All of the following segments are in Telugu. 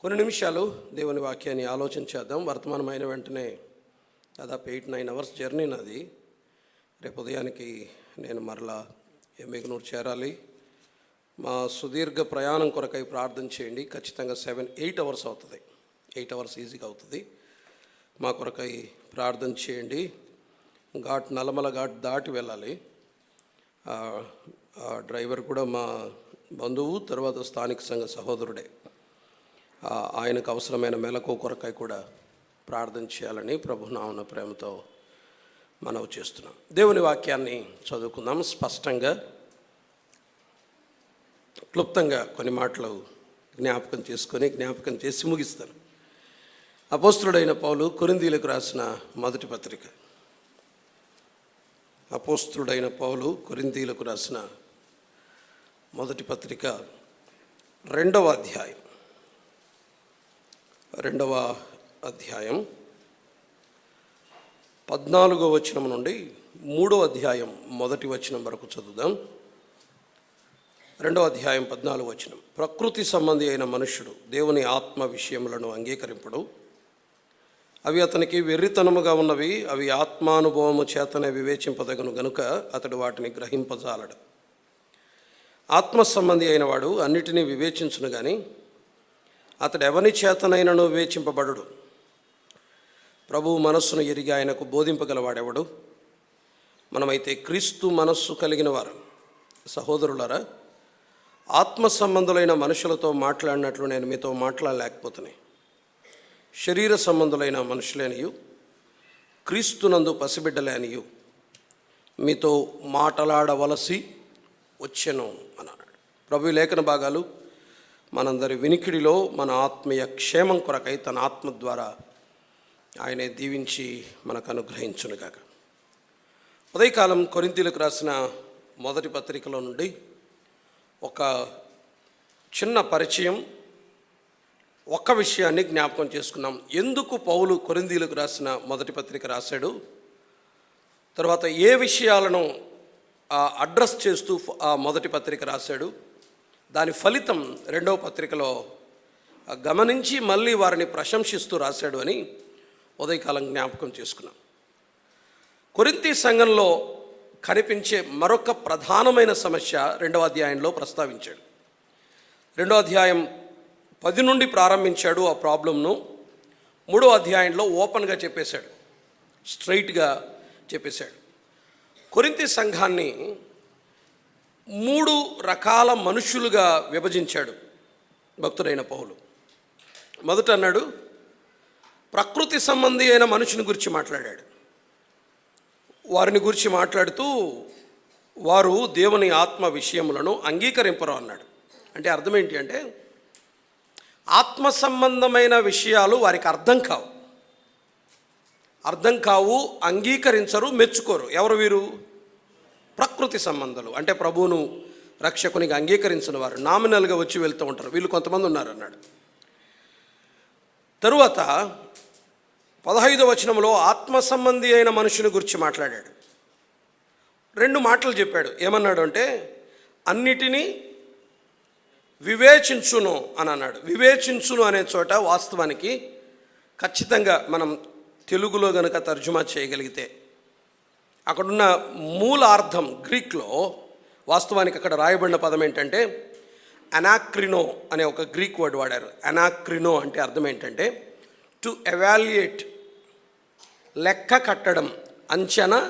కొన్ని నిమిషాలు దేవుని వాక్యాన్ని ఆలోచించేద్దాం. వర్తమానమైన వెంటనే దాదాపు 8-9 అవర్స్ జర్నీ నాది. రేపు ఉదయానికి నేను మరలా ఎమ్మిగనూరు చేరాలి. మా సుదీర్ఘ ప్రయాణం కొరకై ప్రార్థన చేయండి. ఖచ్చితంగా 7-8 అవర్స్ అవుతుంది. 8 అవర్స్ ఈజీగా అవుతుంది. మా కొరకై ప్రార్థన చేయండి. నల్లమల ఘాట్ దాటి వెళ్ళాలి. డ్రైవర్ కూడా మా బంధువు, తర్వాత స్థానిక సంఘ సహోదరుడే. ఆయనకు అవసరమైన మెలకు కొరకై కూడా ప్రార్థన చేయాలని ప్రభునామమున ప్రేమతో మనవి చేస్తున్నాం. దేవుని వాక్యాన్ని చదువుకుందాం. స్పష్టంగా క్లుప్తంగా కొన్ని మాటలు జ్ఞాపకం చేసి ముగిస్తాను. అపోస్తులుడైన పౌలు కొరింథీయులకు రాసిన మొదటి పత్రిక. అపోస్తులుడైన పౌలు కొరింథీయులకు రాసిన మొదటి పత్రిక 2వ అధ్యాయం 14వ వచనం నుండి 3వ అధ్యాయం 1వ వచనం వరకు చదువుదాం. 2వ అధ్యాయం 14వ వచనం. ప్రకృతి సంబంధి అయిన మనుష్యుడు దేవుని ఆత్మ విషయములను అంగీకరింపడు. అవి అతనికి వెర్రితనముగా ఉన్నవి. అవి ఆత్మానుభవము చేతనే వివేచింపదగను గనుక అతడు వాటిని గ్రహింపజాలడు. ఆత్మ సంబంధి అయిన వాడు అన్నిటినీ వివేచించును కానీ అతడు ఎవని చేతనైనను వివేచింపబడడు. ప్రభువు మనస్సును ఎరిగి ఆయనకు బోధింపగలవాడెవడు? మనమైతే క్రీస్తు మనస్సు కలిగిన వారు. సహోదరులారా, ఆత్మ సంబంధులైన మనుషులతో మాట్లాడినట్లు నేను మీతో మాట్లాడలేకపోతున్నాను. శరీర సంబంధులైన మనుషులేనియు క్రీస్తునందు పసిబిడ్డలేనియు మీతో మాట్లాడవలసి వచ్చెను అన్నాడు. ప్రభు లేఖన భాగాలు మనందరి వినికిడిలో మన ఆత్మీయ క్షేమం కొరకై తన ఆత్మ ద్వారా ఆయనే దీవించి మనకు అనుగ్రహించునుగాక. ఉదయకాలం కొరింథీయులకు రాసిన మొదటి పత్రికలో నుండి ఒక చిన్న పరిచయం, ఒక్క విషయాన్ని జ్ఞాపకం చేసుకున్నాం. ఎందుకు పౌలు కొరింథీయులకు రాసిన మొదటి పత్రిక రాశాడు, తర్వాత ఏ విషయాలను అడ్రస్ చేస్తూ ఆ మొదటి పత్రిక రాశాడు, దాని ఫలితం 2వ పత్రికలో గమనించి మళ్ళీ వారిని ప్రశంసిస్తూ రాశాడు అని ఉదయకాలం జ్ఞాపకం చేసుకున్నాం. కొరింథీ సంఘంలో కనిపించే మరొక ప్రధానమైన సమస్య 2వ అధ్యాయంలో ప్రస్తావించాడు. 2వ అధ్యాయం 10 నుండి ప్రారంభించాడు ఆ ప్రాబ్లంను. 3వ అధ్యాయంలో ఓపెన్గా చెప్పేశాడు, స్ట్రైట్గా చెప్పేశాడు. కొరింథీ సంఘాన్ని 3 రకాల మనుషులుగా విభజించాడు భక్తుడైన పౌలు. మొదట అన్నాడు, ప్రకృతి సంబంధి అయిన మనుషుని గురించి మాట్లాడాడు. వారిని గురించి మాట్లాడుతూ వారు దేవుని ఆత్మ విషయములను అంగీకరింపరు అన్నాడు. అంటే అర్థం ఏంటి అంటే, ఆత్మ సంబంధమైన విషయాలు వారికి అర్థం కావు, అంగీకరించరు, మెచ్చుకోరు. ఎవరు వీరు? ప్రకృతి సంబంధాలు. అంటే ప్రభువును రక్షకునిగా అంగీకరించిన వారు నామినల్గా వచ్చి వెళ్తూ ఉంటారు. వీళ్ళు కొంతమంది ఉన్నారన్నాడు. తరువాత 15వ వచనంలో ఆత్మ సంబంధి అయిన మనుషుని గురించి మాట్లాడాడు. 2 మాటలు చెప్పాడు. ఏమన్నాడు అంటే, అన్నిటినీ వివేచించును అని అన్నాడు. వివేచించును అనే చోట వాస్తవానికి ఖచ్చితంగా మనం తెలుగులో గనుక తర్జుమా చేయగలిగితే అక్కడున్న మూలార్థం గ్రీక్లో వాస్తవానికి అక్కడ రాయబడిన పదం ఏంటంటే అనాక్రినో అనే ఒక గ్రీక్ వర్డ్ వాడారు. అనాక్రినో అంటే అర్థం ఏంటంటే టు ఎవాల్యుయేట్, లెక్క కట్టడం, అంచనా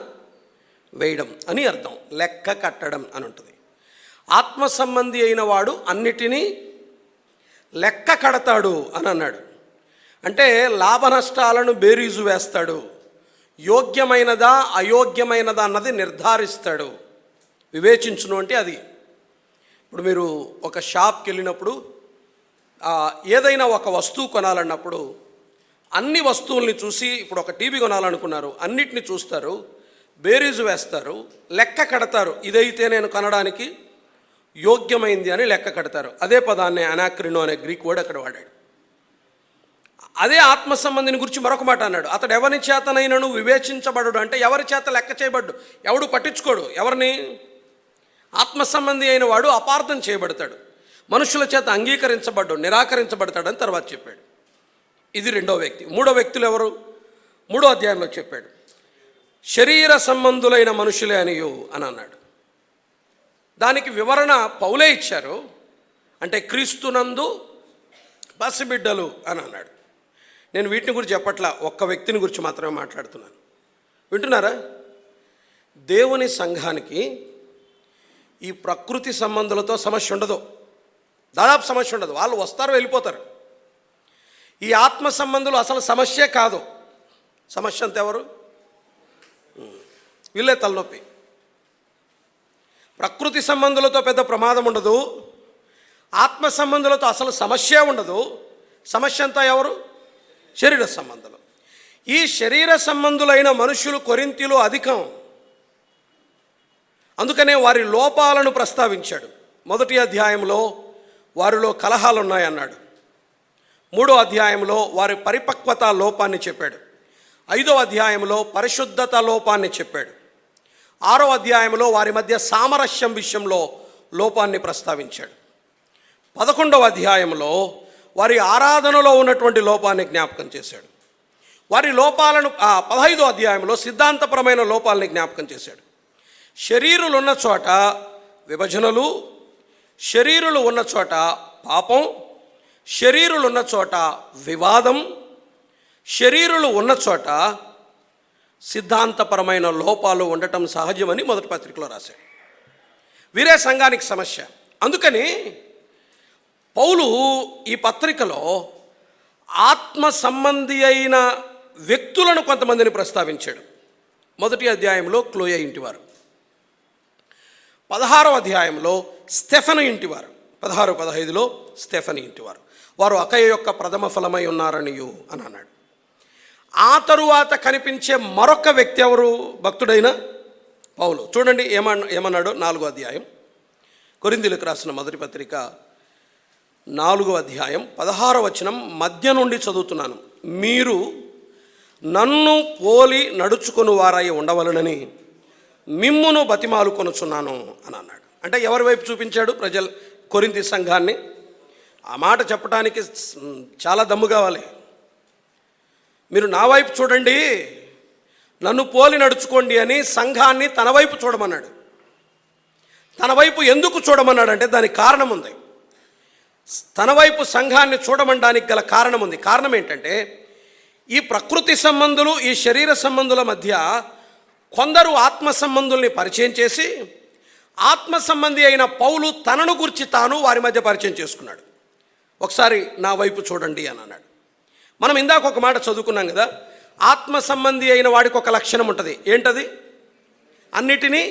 వేయడం అని అర్థం. లెక్క కట్టడం అని ఉంటుంది. ఆత్మ సంబంధి అయిన వాడు అన్నిటినీ లెక్క కడతాడు అని అన్నాడు. అంటే లాభ నష్టాలను బేరీజు వేస్తాడు, యోగ్యమైనదా అయోగ్యమైనదా అన్నది నిర్ధారిస్తాడు. వివేచించును అంటే అది. ఇప్పుడు మీరు ఒక షాప్కి వెళ్ళినప్పుడు ఏదైనా ఒక వస్తువు కొనాలన్నప్పుడు అన్ని వస్తువుల్ని చూసి, ఇప్పుడు ఒక టీవీ కొనాలనుకున్నారు, అన్నిటిని చూస్తారు, బేరీజు వేస్తారు, లెక్క కడతారు. ఇదైతే నేను కొనడానికి యోగ్యమైంది అని లెక్క కడతారు. అదే పదాన్ని అనాక్రినో అనే గ్రీక్ వర్డ్ అక్కడ వాడాడు. అదే ఆత్మ సంబంధిని గురించి మరొక మాట అన్నాడు. అతడు ఎవరి చేతనైనను వివేచించబడు. అంటే ఎవరి చేత లెక్క చేయబడ్డు, ఎవడు పట్టించుకోడు. ఎవరిని? ఆత్మ సంబంధి అయిన వాడు అపార్థం చేయబడతాడు. మనుషుల చేత అంగీకరించబడ్డు, నిరాకరించబడతాడని తర్వాత చెప్పాడు. ఇది రెండో వ్యక్తి. మూడో వ్యక్తులు ఎవరు? 3వ అధ్యాయంలో చెప్పాడు, శరీర సంబంధులైన మనుషులే అనియు అని అన్నాడు. దానికి వివరణ పౌలే ఇచ్చారు. అంటే క్రీస్తునందు పసిబిడ్డలు అని అన్నాడు. నేను వీటిని గురించి చెప్పట్లా, ఒక్క వ్యక్తిని గురించి మాత్రమే మాట్లాడుతున్నాను. వింటున్నారా? దేవుని సంఘానికి ఈ ప్రకృతి సంబంధులతో సమస్య ఉండదు, దాదాపు సమస్య ఉండదు. వాళ్ళు వస్తారు, వెళ్ళిపోతారు. ఈ ఆత్మ సంబంధులు అసలు సమస్యే కాదు. సమస్య అంత ఎవరు? వీళ్ళే తలనొప్పి. ప్రకృతి సంబంధులతో పెద్ద ప్రమాదం ఉండదు, ఆత్మ సంబంధులతో అసలు సమస్య ఉండదు. సమస్య అంతా ఎవరు? శరీర సంబంధులు. ఈ శరీర సంబంధులైన మనుషులు కొరింథీలో అధికం. అందుకనే వారి లోపాలను ప్రస్తావించాడు. 1వ అధ్యాయంలో వారిలో కలహాలు ఉన్నాయన్నాడు. 3వ అధ్యాయంలో వారి పరిపక్వత లోపాన్ని చెప్పాడు. 5వ అధ్యాయంలో పరిశుద్ధత లోపాన్ని చెప్పాడు. 6వ అధ్యాయంలో వారి మధ్య సామరస్యం విషయంలో లోపాన్ని ప్రస్తావించాడు. 11వ అధ్యాయంలో వారి ఆరాధనలో ఉన్నటువంటి లోపాన్ని జ్ఞాపకం చేశాడు. వారి లోపాలను 15వ అధ్యాయంలో సిద్ధాంతపరమైన లోపాలని జ్ఞాపకం చేశాడు. శరీరులు ఉన్న చోట విభజనలు, శరీరులు ఉన్న చోట పాపం, శరీరులు ఉన్న చోట వివాదం, శరీరులు ఉన్న చోట సిద్ధాంతపరమైన లోపాలు ఉండటం సహజమని మొదటి పత్రికలో రాశాడు. వీరే సంఘానికి సమస్య. అందుకని పౌలు ఈ పత్రికలో ఆత్మ సంబంధి అయిన వ్యక్తులను కొంతమందిని ప్రస్తావించాడు. 1వ అధ్యాయంలో క్లోయ ఇంటివారు, 16వ అధ్యాయంలో స్టెఫను ఇంటివారు, 16, 15లో స్టెఫను ఇంటివారు. వారు అకయ యొక్క ప్రథమ ఫలమై ఉన్నారనియు అని అన్నాడు. ఆ తరువాత కనిపించే మరొక వ్యక్తి ఎవరు? భక్తుడైన పౌలు. చూడండి ఏమన్నాడు. 4వ అధ్యాయం, కొరింథీయులకు రాసిన మొదటి పత్రిక 4వ అధ్యాయం 16వ వచనం మధ్య నుండి చదువుతున్నాను. మీరు నన్ను పోలి నడుచుకొని వారై ఉండవలనని మిమ్మును బతిమాలు కొనుచున్నాను అని అన్నాడు. అంటే ఎవరి వైపు చూపించాడు? కొరింథీ సంఘాన్ని. ఆ మాట చెప్పడానికి చాలా దమ్ము కావాలి. మీరు నా వైపు చూడండి, నన్ను పోలి నడుచుకోండి అని సంఘాన్ని తన వైపు చూడమన్నాడు. తన వైపు ఎందుకు చూడమన్నాడు అంటే దానికి కారణం ఉంది. తన వైపు సంఘాన్ని చూడమనడానికి గల కారణం ఉంది. కారణం ఏంటంటే ఈ ప్రకృతి సంబంధులు, ఈ శరీర సంబంధుల మధ్య కొందరు ఆత్మ సంబంధుల్ని పరిచయం చేసి ఆత్మ సంబంధి అయిన పౌలు తనను గురించి తాను వారి మధ్య పరిచయం చేసుకున్నాడు. ఒకసారి నా వైపు చూడండి అని అన్నాడు. మనం ఇందాక ఒక మాట చదువుకున్నాం కదా, ఆత్మ సంబంధి అయిన వాడికి ఒక లక్షణం ఉంటుంది. ఏంటది? అన్నిటినీ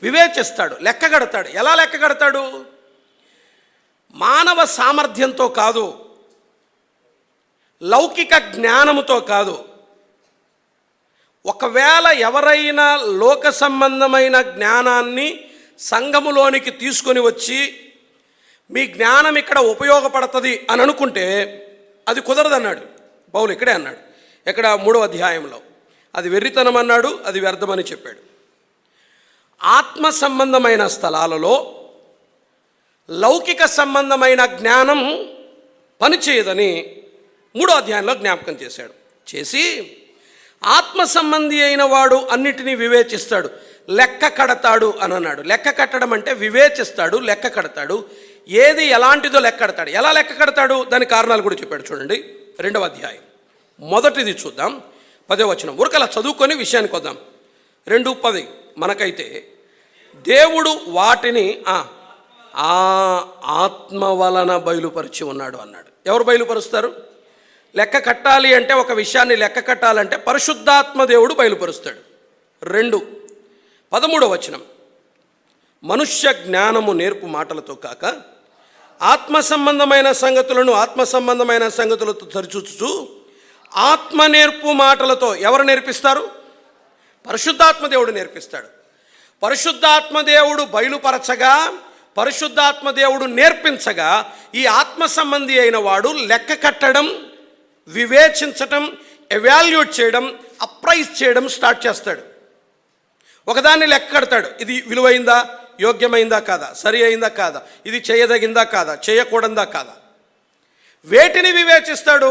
వివేచిస్తాడు, లెక్క కడతాడు. ఎలా లెక్క కడతాడు? మానవ సామర్థ్యంతో కాదు, లౌకిక జ్ఞానముతో కాదు. ఒకవేళ ఎవరైనా లోక సంబంధమైన జ్ఞానాన్ని సంఘములోనికి తీసుకొని వచ్చి మీ జ్ఞానం ఇక్కడ ఉపయోగపడుతుంది అని అనుకుంటే అది కుదరదన్నాడు పౌలు. ఇక్కడే అన్నాడు. ఇక్కడ 3వ అధ్యాయంలో అది వెర్రితనం అన్నాడు, అది వ్యర్థమని చెప్పాడు. ఆత్మ సంబంధమైన స్థలాలలో లౌకిక సంబంధమైన జ్ఞానం పనిచేయదని 3వ అధ్యాయంలో జ్ఞాపకం చేశాడు. చేసి ఆత్మ సంబంధి అయిన వాడు అన్నిటినీ వివేచిస్తాడు, లెక్క కడతాడు అని అన్నాడు. లెక్క కట్టడం అంటే వివేచిస్తాడు, లెక్క కడతాడు. ఏది ఎలాంటిదో లెక్క కడతాడు. ఎలా లెక్క కడతాడు? దాని కారణాలు కూడా చెప్పాడు. చూడండి 2వ అధ్యాయం మొదటిది చూద్దాం, 10వ వచనం. ఉరకలా చదువుకొని విషయానికి వద్దాం. 2:10 మనకైతే దేవుడు వాటిని ఆ ఆత్మ వలన బయలుపరిచి ఉన్నాడు అన్నాడు. ఎవరు బయలుపరుస్తారు? లెక్క కట్టాలి అంటే, ఒక విషయాన్ని లెక్క కట్టాలంటే పరిశుద్ధాత్మ దేవుడు బయలుపరుస్తాడు. 13వ వచనం, మనుష్య జ్ఞానము నేర్పు మాటలతో కాక ఆత్మ సంబంధమైన సంగతులను ఆత్మ సంబంధమైన సంగతులతో సరిచూచుచు ఆత్మ నేర్పు మాటలతో. ఎవరు నేర్పిస్తారు? పరిశుద్ధాత్మ దేవుడు నేర్పిస్తాడు. పరిశుద్ధాత్మ దేవుడు బయలుపరచగా, పరిశుద్ధాత్మ దేవుడు నేర్పించగా ఈ ఆత్మ సంబంధి అయిన వాడు లెక్క కట్టడం, వివేచించటం, ఎవాల్యుయేట్ చేయడం, అప్రైజ్ చేయడం స్టార్ట్ చేస్తాడు. ఒకదాన్ని లెక్క కడతాడు. ఇది విలువైందా, యోగ్యమైందా కాదా, సరి అయిందా కాదా, ఇది చేయదగిందా కాదా, చేయకూడదా కాదా, వేటిని వివేచిస్తాడు?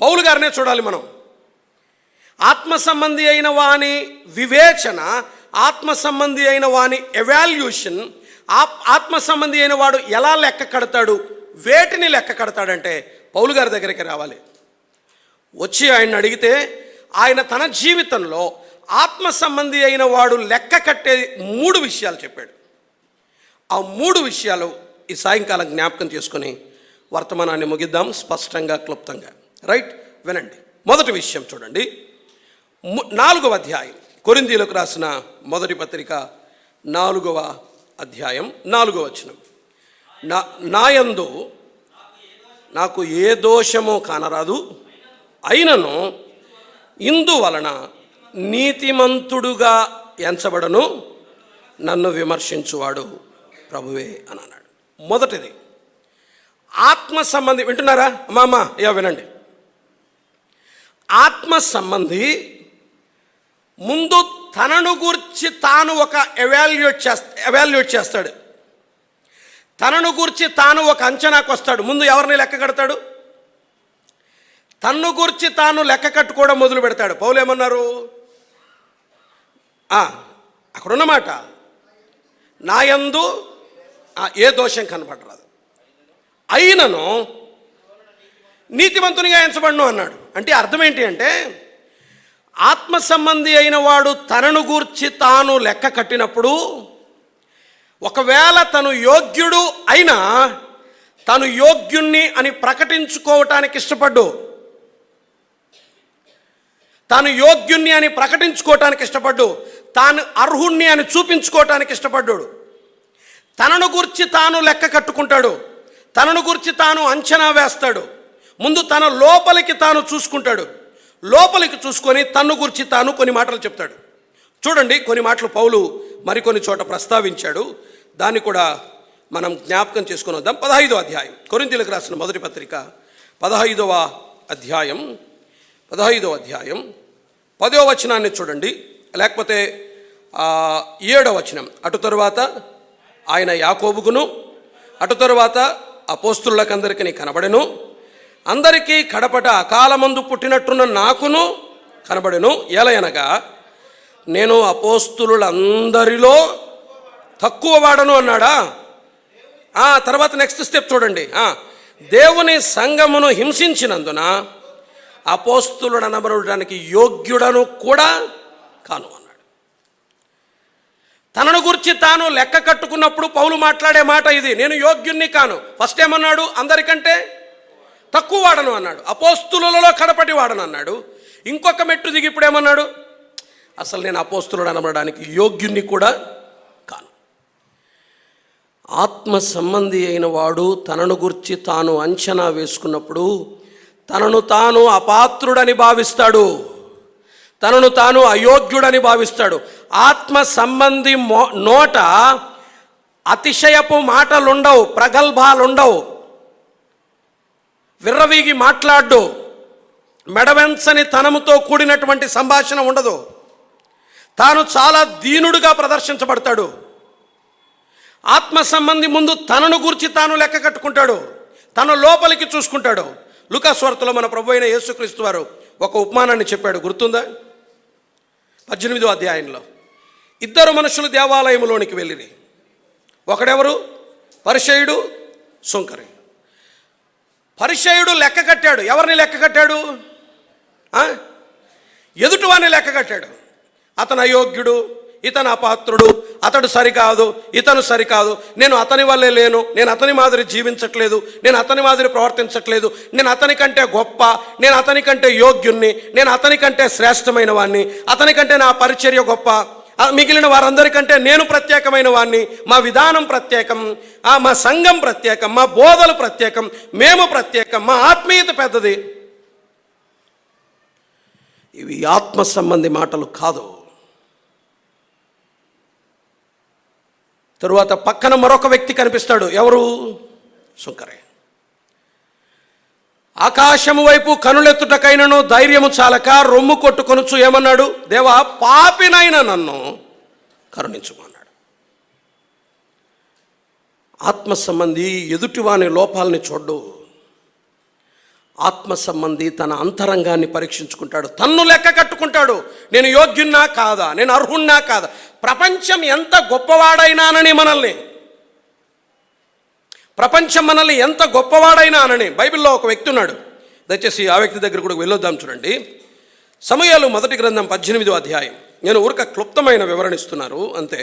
పౌలు గారినే చూడాలి మనం. ఆత్మ సంబంధి అయిన వాని వివేచన, ఆత్మ సంబంధి అయిన వాని ఎవాల్యూషన్, ఆత్మ సంబంధి అయిన వాడు ఎలా లెక్క కడతాడు, వేటిని లెక్క కడతాడంటే పౌలు గారి దగ్గరికి రావాలి. వచ్చి ఆయన అడిగితే ఆయన తన జీవితంలో ఆత్మ సంబంధి అయిన వాడు లెక్క కట్టే 3 విషయాలు చెప్పాడు. ఆ 3 విషయాలు ఈ సాయంకాలం జ్ఞాపకం చేసుకొని వర్తమానాన్ని ముగిద్దాం స్పష్టంగా, క్లుప్తంగా. రైట్, వినండి. మొదటి విషయం చూడండి, 4వ అధ్యాయం, కొరింథీయులకు రాసిన మొదటి పత్రిక 4వ అధ్యాయం 4వ వచనం. నాయందు నాకు ఏ దోషమో కానరాదు, అయినను ఇందువలన నీతిమంతుడుగా ఎంచబడను, నన్ను విమర్శించువాడు ప్రభువే అని అన్నాడు. మొదటిది ఆత్మ సంబంధి. వింటున్నారా అమ్మా? వినండి. ఆత్మ సంబంధి ముందు తనను గూర్చి తాను ఒక ఎవాల్యుయేట్ చేస్తాడు. తనను గూర్చి తాను ఒక అంచనాకు వస్తాడు. ముందు ఎవరిని లెక్క కడతాడు? తన్ను గూర్చి తాను లెక్క కట్టుకోవడం మొదలు పెడతాడు. పౌలు ఏమన్నారు? అక్కడున్నమాట, నాయందు ఏ దోషం కనపడరాదు, అయినను నీతిమంతునిగా ఎంచబడను అన్నాడు. అంటే అర్థం ఏంటి అంటే, ఆత్మ సంబంధి అయిన వాడు తనను గూర్చి తాను లెక్క కట్టినప్పుడు ఒకవేళ తను యోగ్యుడు అయినా తను యోగ్యుణ్ణి అని ప్రకటించుకోవటానికి ఇష్టపడ్డు, తాను యోగ్యుణ్ణి అని ప్రకటించుకోవటానికి ఇష్టపడ్డు, తాను అర్హుణ్ణి అని చూపించుకోవటానికి ఇష్టపడ్డాడు. తనను గురించి తాను లెక్క కట్టుకుంటాడు, తనను గురించి తాను అంచనా వేస్తాడు. ముందు తన లోపలికి తాను చూసుకుంటాడు, లోపలికి చూసుకొని తన్ను గురించి తాను కొన్ని మాటలు చెప్తాడు. చూడండి, కొన్ని మాటలు పౌలు మరికొన్ని చోట ప్రస్తావించాడు. దాన్ని కూడా మనం జ్ఞాపకం చేసుకుని వద్దాం. 15వ అధ్యాయం, కొరింథీయులకు రాసిన మొదటి పత్రిక 15వ అధ్యాయం 10వ వచనాన్ని చూడండి, లేకపోతే 7వ వచనం. అటు తరువాత ఆయన యాకోబుకును, అటు తరువాత అపోస్తులకందరికీ కనబడెను, అందరికీ కడపట అకాలమందు పుట్టినట్టున్న నాకును కనబడెను. ఎలయనగా నేను అపోస్తులందరిలో తక్కువ వాడను అన్నాడా? తర్వాత నెక్స్ట్ స్టెప్ చూడండి, దేవుని సంఘమును హింసించినందున అపోస్తులుడు అనబడడానికి యోగ్యుడను కూడా కాను అన్నాడు. తనను గురించి తాను లెక్క కట్టుకున్నప్పుడు పౌలు మాట్లాడే మాట ఇది, నేను యోగ్యుణ్ణి కాను. ఫస్ట్ ఏమన్నాడు? అందరికంటే తక్కువ వాడను అన్నాడు, అపోస్తులలో కడపటి వాడను అన్నాడు. ఇంకొక మెట్టు దిగి ఇప్పుడు ఏమన్నాడు? అసలు నేను అపోస్తులుడు అనబడడానికి యోగ్యుణ్ణి కూడా కాను. ఆత్మ సంబంధి అయిన వాడు తనను గురించి తాను అంచనా వేసుకున్నప్పుడు తనను తాను అపాత్రుడని భావిస్తాడు, తనను తాను అయోగ్యుడని భావిస్తాడు. ఆత్మ సంబంధి నోట అతిశయపు మాటలుండవు, ప్రగల్భాలుండవు, విర్రవీగి మాట్లాడు, మెడవెంచని తనముతో కూడినటువంటి సంభాషణ ఉండదు. తాను చాలా దీనుడుగా ప్రదర్శించబడతాడు. ఆత్మ సంబంధి ముందు తనను గురించి తాను లెక్క కట్టుకుంటాడు, తన లోపలికి చూసుకుంటాడు. లూకా సువార్తలో మన ప్రభు అయిన యేసుక్రీస్తు వారు ఒక ఉపమానాన్ని చెప్పాడు, గుర్తుందా? 18వ అధ్యాయంలో 2 మనుషులు దేవాలయంలోనికి వెళ్ళిరి. ఒకడెవరు? పరిసయ్యుడు, సుంకరి. పరిసయ్యుడు లెక్క కట్టాడు. ఎవరిని లెక్క కట్టాడు? ఎదుటివాడిని లెక్క కట్టాడు. అతను అయోగ్యుడు, ఇతను అపాత్రుడు, అతడు సరికాదు, ఇతను సరికాదు, నేను అతని వల్లే లేను, నేను అతని మాదిరి జీవించట్లేదు, నేను అతని మాదిరి ప్రవర్తించట్లేదు, నేను అతని కంటే గొప్ప, నేను అతని కంటే యోగ్యుణ్ణి, నేను అతని కంటే శ్రేష్టమైన వాడిని, అతని కంటే నా పరిచర్య గొప్ప, మిగిలిన వారందరికంటే నేను ప్రత్యేకమైన వాడిని, మా విధానం ప్రత్యేకం, మా సంఘం ప్రత్యేకం, మా బోధలు ప్రత్యేకం, మేము ప్రత్యేకం, మా ఆత్మీయత పెద్దది. ఇవి ఆత్మ సంబంధి మాటలు కాదు. తరువాత పక్కన మరొక వ్యక్తి కనిపిస్తాడు. ఎవరు? సుంకరే. ఆకాశము వైపు కనులెత్తుటకైనను ధైర్యము చాలక రొమ్ము కొట్టుకొనుచు ఏమన్నాడు? దేవా, పాపినైన నన్ను కరుణించుమన్నాడు. ఆత్మ సంబంధి ఎదుటివాని లోపాలని చూడ్డు. ఆత్మ సంబంధి తన అంతరంగాన్ని పరీక్షించుకుంటాడు, తన్ను లెక్క కట్టుకుంటాడు. నేను యోగ్యున్నా కాదా, నేను అర్హున్నా కాదా, ప్రపంచం ఎంత గొప్పవాడైనానని ప్రపంచం మనల్ని ఎంత గొప్పవాడైనానని. బైబిల్లో ఒక వ్యక్తి ఉన్నాడు, దయచేసి ఆ వ్యక్తి దగ్గర కూడా వెళ్ళొద్దాం. చూడండి, సమూయేలు మొదటి గ్రంథం 18వ అధ్యాయం. నేను ఊరిక క్లుప్తమైన వివరణ ఇస్తున్నారు అంతే.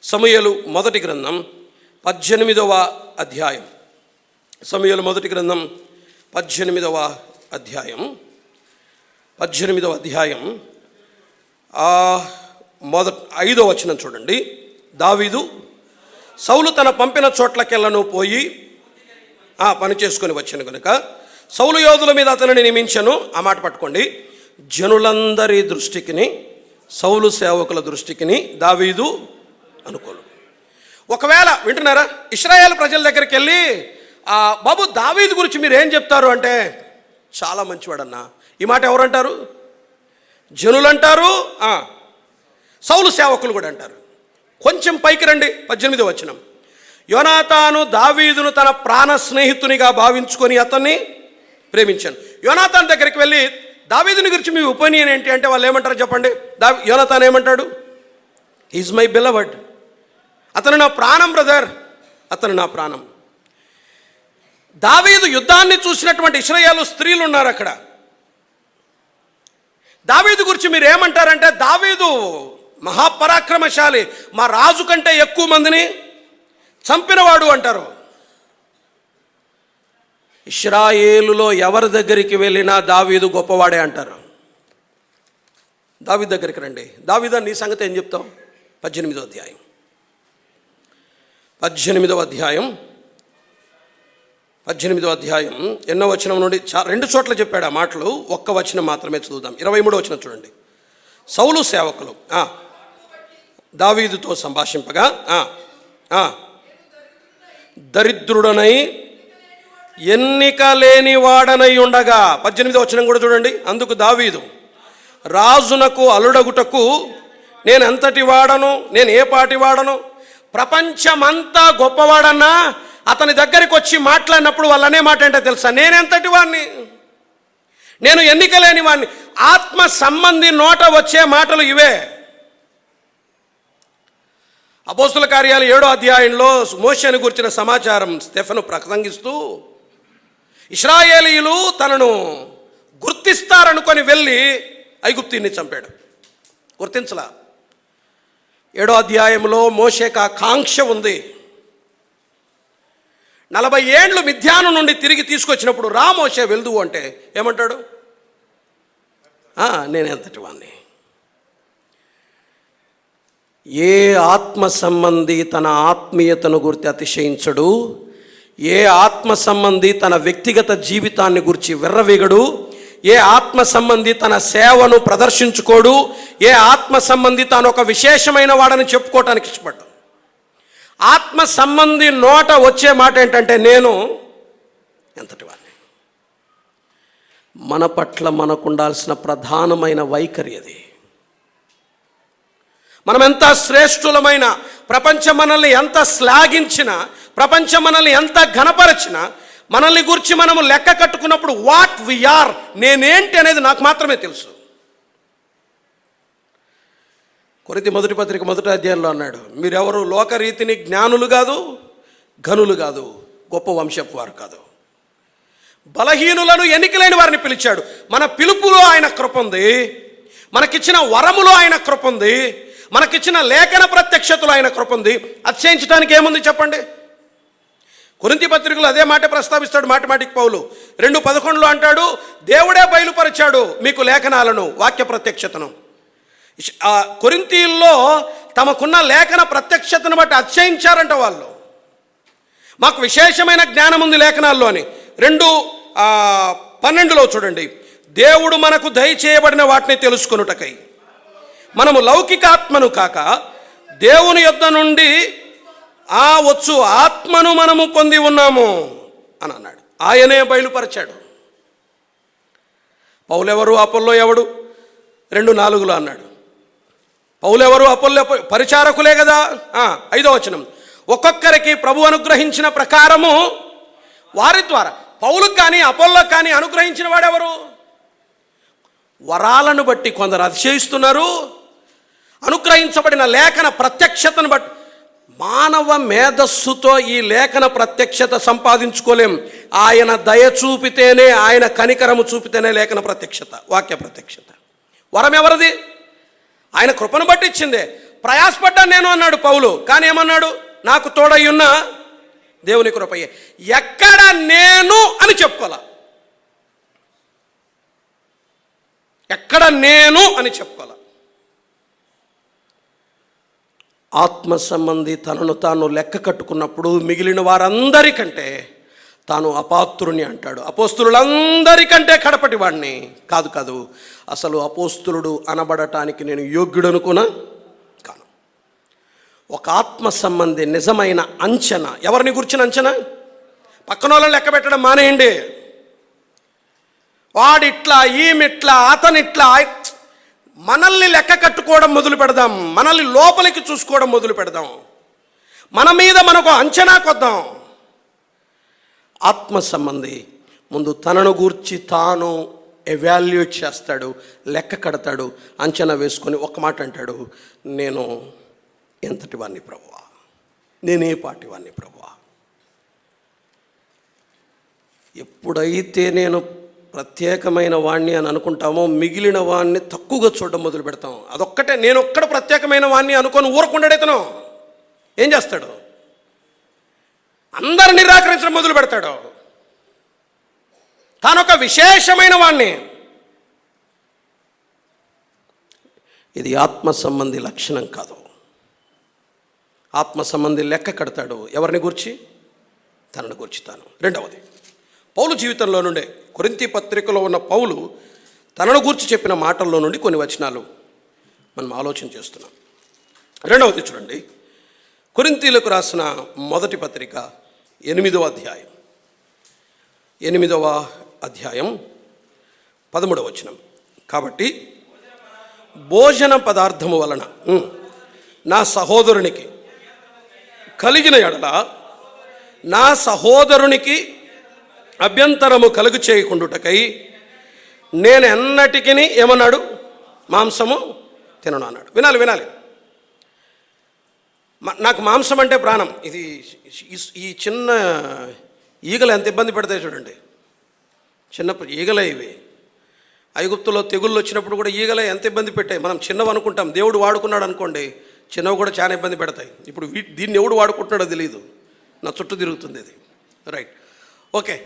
సమూయేలు మొదటి గ్రంథం 18వ అధ్యాయం. సమూయేలు మొదటి గ్రంథం 18వ అధ్యాయం 5వ వచనం చూడండి. దావీదు, సౌలు తన పంపిన చోట్లకెళ్ళను పోయి పని చేసుకొని వచ్చాను కనుక సౌలు యోధుల మీద అతనిని నియమించను. ఆ మాట పట్టుకోండి. జనులందరి దృష్టికిని, సౌలు సేవకుల దృష్టికిని దావీదు అనుకోలు. ఒకవేళ వింటున్నారా, ఇశ్రాయేలు ప్రజల దగ్గరికి వెళ్ళి బాబు దావీదు గురించి మీరు ఏం చెప్తారు అంటే, చాలా మంచివాడన్నా. ఈ మాట ఎవరంటారు? జనులు అంటారు, సౌలు సేవకులు కూడా అంటారు. కొంచెం పైకి రండి, 18వ వచనం. యోనాతాను దావీదును తన ప్రాణ స్నేహితునిగా భావించుకొని అతన్ని ప్రేమించాను. యోనాతాను దగ్గరికి వెళ్ళి దావీదుని గురించి మీ ఒపీనియన్ ఏంటి అంటే వాళ్ళు ఏమంటారు చెప్పండి. యోనాతాను ఏమంటాడు? ఈజ్ మై బిలవర్డ్, అతను నా ప్రాణం బ్రదర్, అతను నా ప్రాణం. దావీదు యుద్ధాన్ని చూసినటువంటి ఇశ్రాయేలు స్త్రీలు ఉన్నారు అక్కడ. దావీదు గురించి మీరు ఏమంటారంటే, దావీదు మహాపరాక్రమశాలి, మా రాజు కంటే ఎక్కువ మందిని చంపినవాడు అంటారు. ఇశ్రాయేలులో ఎవరి దగ్గరికి వెళ్ళినా దావీదు గొప్పవాడే అంటారు. దావీదు దగ్గరికి రండి. దావీదు నీ సంగతి ఏం చెప్తావు? 18వ అధ్యాయం 18వ అధ్యాయం ఎన్నో వచనం నుండి 2 చోట్ల చెప్పాడు ఆ మాటలు. ఒక్క వచనం మాత్రమే చదువుదాం. 23వ వచనం చూడండి. సౌలు సేవకులు దావీదుతో సంభాషింపగా, దరిద్రుడనై ఎన్నిక లేని వాడనై ఉండగా, 18వ వచనం కూడా చూడండి. అందుకు దావీదు, రాజునకు అలుడగుటకు నేను ఎంతటి వాడను, నేను ఏ పాటి వాడను, ప్రపంచమంతా గొప్పవాడన్నా అతని దగ్గరికి వచ్చి మాట్లాడినప్పుడు వాళ్ళు అనే మాట ఏంటో తెలుసా? నేనెంతటి వాడిని, నేను ఎన్నిక లేని వాడిని. ఆత్మ సంబంధి నోట వచ్చే మాటలు ఇవే. అపోస్తుల కార్యాలు 7వ అధ్యాయంలో మోషేను గురించిన సమాచారం స్టెఫెను ప్రసంగిస్తూ, ఇశ్రాయేలీయులు తనను గుర్తిస్తారనుకొని వెళ్ళి ఐగుప్తీయుని చంపాడు. గుర్తించలా. 7వ అధ్యాయంలో మోషేకు ఆ కాంక్ష ఉంది. 40 ఏండ్లు మిథ్యాను నుండి తిరిగి తీసుకొచ్చినప్పుడు రా మోషే వెళ్దువు అంటే ఏమంటాడు? నేను ఎంతటి వాణ్ణి. ఏ ఆత్మ సంబంధి తన ఆత్మీయతను గురించి అతిశయించడు, ఏ ఆత్మ సంబంధి తన వ్యక్తిగత జీవితాన్ని గురించి విర్రవీగడు, ఏ ఆత్మ సంబంధి తన సేవను ప్రదర్శించుకోడు, ఏ ఆత్మ సంబంధి తాను ఒక విశేషమైన వాడని చెప్పుకోవటానికి ఇష్టపడ్డాడు. ఆత్మ సంబంధి నోట వచ్చే మాట ఏంటంటే, నేను ఎంతటి వాడిని. మన పట్ల మనకు ఉండాల్సిన ప్రధానమైన వైఖరి అది. మనం ఎంత శ్రేష్ఠులమైన, ప్రపంచం మనల్ని ఎంత శ్లాఘించినా, ప్రపంచం మనల్ని ఎంత ఘనపరచినా, మనల్ని గురించి మనము లెక్క కట్టుకున్నప్పుడు వాట్ వి ఆర్, నేనేంటి అనేది నాకు మాత్రమే తెలుసు. కొరింథీ మొదటి పత్రిక 1వ అధ్యాయంలో అన్నాడు, మీరెవరు లోకరీతిని జ్ఞానులు కాదు, ఘనులు కాదు, గొప్ప వంశపు వారు కాదు, బలహీనులను ఎన్నికలేని వారిని పిలిచాడు. మన పిలుపులో ఆయన కృప ఉంది, మనకిచ్చిన వరములో ఆయన కృప ఉంది, మనకిచ్చిన లేఖన ప్రత్యక్షతలో ఆయన కృప ఉంది. అతిశయించడానికి ఏముంది చెప్పండి? కొరింథీ పత్రికలో అదే మాట ప్రస్తావిస్తాడు మాటిమాటికి పౌలు. 2:11 అంటాడు, దేవుడే బయలుపరిచాడు మీకు లేఖనాలను, వాక్య ప్రత్యక్షతను. కొరింథీల్లో తమకున్న లేఖన ప్రత్యక్షతను బట్టి అతిశయించారంట వాళ్ళు. మాకు విశేషమైన జ్ఞానం ఉంది లేఖనాల్లో అని. 2:12 చూడండి, దేవుడు మనకు దయచేయబడిన వాటిని తెలుసుకొనుటకై మనము లౌకికాత్మను కాక దేవుని యొద్ద నుండి వచ్చు ఆత్మను మనము పొంది ఉన్నాము అని అన్నాడు. ఆయనే బయలుపరిచాడు. పౌలెవరు, అపొల్లో ఎవడు? 2:4 అన్నాడు. పౌలెవరు, అపొల్లో పరిచారకులే కదా. 5వ వచనం, ఒక్కొక్కరికి ప్రభు అనుగ్రహించిన ప్రకారము వారి ద్వారా. పౌలుకు కానీ అపోల్లోకు కానీ అనుగ్రహించిన వాడెవరు? వరాలను బట్టి కొందరు అతిశయిస్తున్నారు, అనుగ్రహించబడిన లేఖన ప్రత్యక్షతను బట్టి. మానవ మేధస్సుతో ఈ లేఖన ప్రత్యక్షత సంపాదించుకోలేం. ఆయన దయ చూపితేనే, ఆయన కనికరము చూపితేనే లేఖన ప్రత్యక్షత, వాక్య ప్రత్యక్షత. వరం ఎవరిది? ఆయన కృపను బట్టి ఇచ్చిందే. ప్రయాసపడ్డాను నేను అన్నాడు పౌలు, కానీ ఏమన్నాడు? నాకు తోడయ్యున్న దేవుని కృపయ్యే. ఎక్కడ నేను అని చెప్పుకోవాలా, ఎక్కడ నేను అని చెప్పుకోవాలా. ఆత్మ సంబంధి తనను తాను లెక్క కట్టుకున్నప్పుడు మిగిలిన వారందరికంటే తాను అపాత్రుని అంటాడు. అపోస్తులందరికంటే కడపటి వాడిని కాదు. అసలు అపోస్తులుడు అనబడటానికి నేను యోగ్యుడనుకున్నా కాను. ఒక ఆత్మ సంబంధి నిజమైన అంచనా. ఎవరిని గురించిన అంచనా? పక్కన వాళ్ళని లెక్క పెట్టడం మానేయండి. వాడిట్లా, ఈమెట్లా, అతనిట్లా. మనల్ని లెక్క కట్టుకోవడం మొదలు పెడదాం. మనల్ని లోపలికి చూసుకోవడం మొదలు పెడదాం. మన మీద మనకు అంచనా కొద్దాం. ఆత్మ సంబంధి ముందు తనను గూర్చి తాను ఎవాల్యుయేట్ చేస్తాడు, లెక్క కడతాడు, అంచనా వేసుకొని ఒక మాట అంటాడు, నేను ఎంతటి వాణ్ణి ప్రభువా, నేనే పాటి వాణ్ణి ప్రభువా. ఎప్పుడైతే నేను ప్రత్యేకమైన వాణ్ణి అని అనుకుంటామో మిగిలిన వాణ్ణి తక్కువగా చూడడం మొదలు పెడతాం. అదొక్కటే, నేను ఒక్కడ ప్రత్యేకమైన వాణ్ణి అనుకొని ఊరకుండాడైతను ఏం చేస్తాడు? అందరు నిరాకరించడం మొదలు పెడతాడు. తానొక విశేషమైన వాణ్ణి. ఇది ఆత్మ సంబంధి లక్షణం కాదు. ఆత్మ సంబంధి లెక్క కడతాడు. ఎవరిని గురించి? తనను గురించి తాను. రెండవది, పౌలు జీవితంలో నుండే, కొరింథీ పత్రికలో ఉన్న పౌలు తనను గూర్చి చెప్పిన మాటల్లో నుండి కొన్ని వచనాలు మనం ఆలోచన చేస్తున్నాం. రెండవది చూడండి, కొరింథీలకు రాసిన మొదటి పత్రిక 8వ అధ్యాయం 13వ వచనం. కాబట్టి భోజన పదార్థము వలన నా సహోదరునికి కలిగిన ఎడల నా సహోదరునికి అభ్యంతరము కలుగు చేయకుండుటకై నేను ఎన్నటికి ఏమన్నాడు? మాంసము తినను అన్నాడు. వినాలి. నాకు మాంసం అంటే ప్రాణం. ఇది ఈ చిన్న ఈగలు ఎంత ఇబ్బంది పెడతాయి చూడండి. చిన్నప్పుడు ఈగలే ఇవి. ఐగుప్తులో తెగుళ్ళు వచ్చినప్పుడు కూడా ఈగలే ఎంత ఇబ్బంది పెట్టాయి. మనం చిన్నవి అనుకుంటాం, దేవుడు వాడుకున్నాడు అనుకోండి, చిన్నవి కూడా చాలా ఇబ్బంది పెడతాయి. ఇప్పుడు దీన్ని ఎవడు వాడుకుంటున్నాడో తెలియదు, నా చుట్టూ తిరుగుతుంది ఇది. రైట్, ఓకే,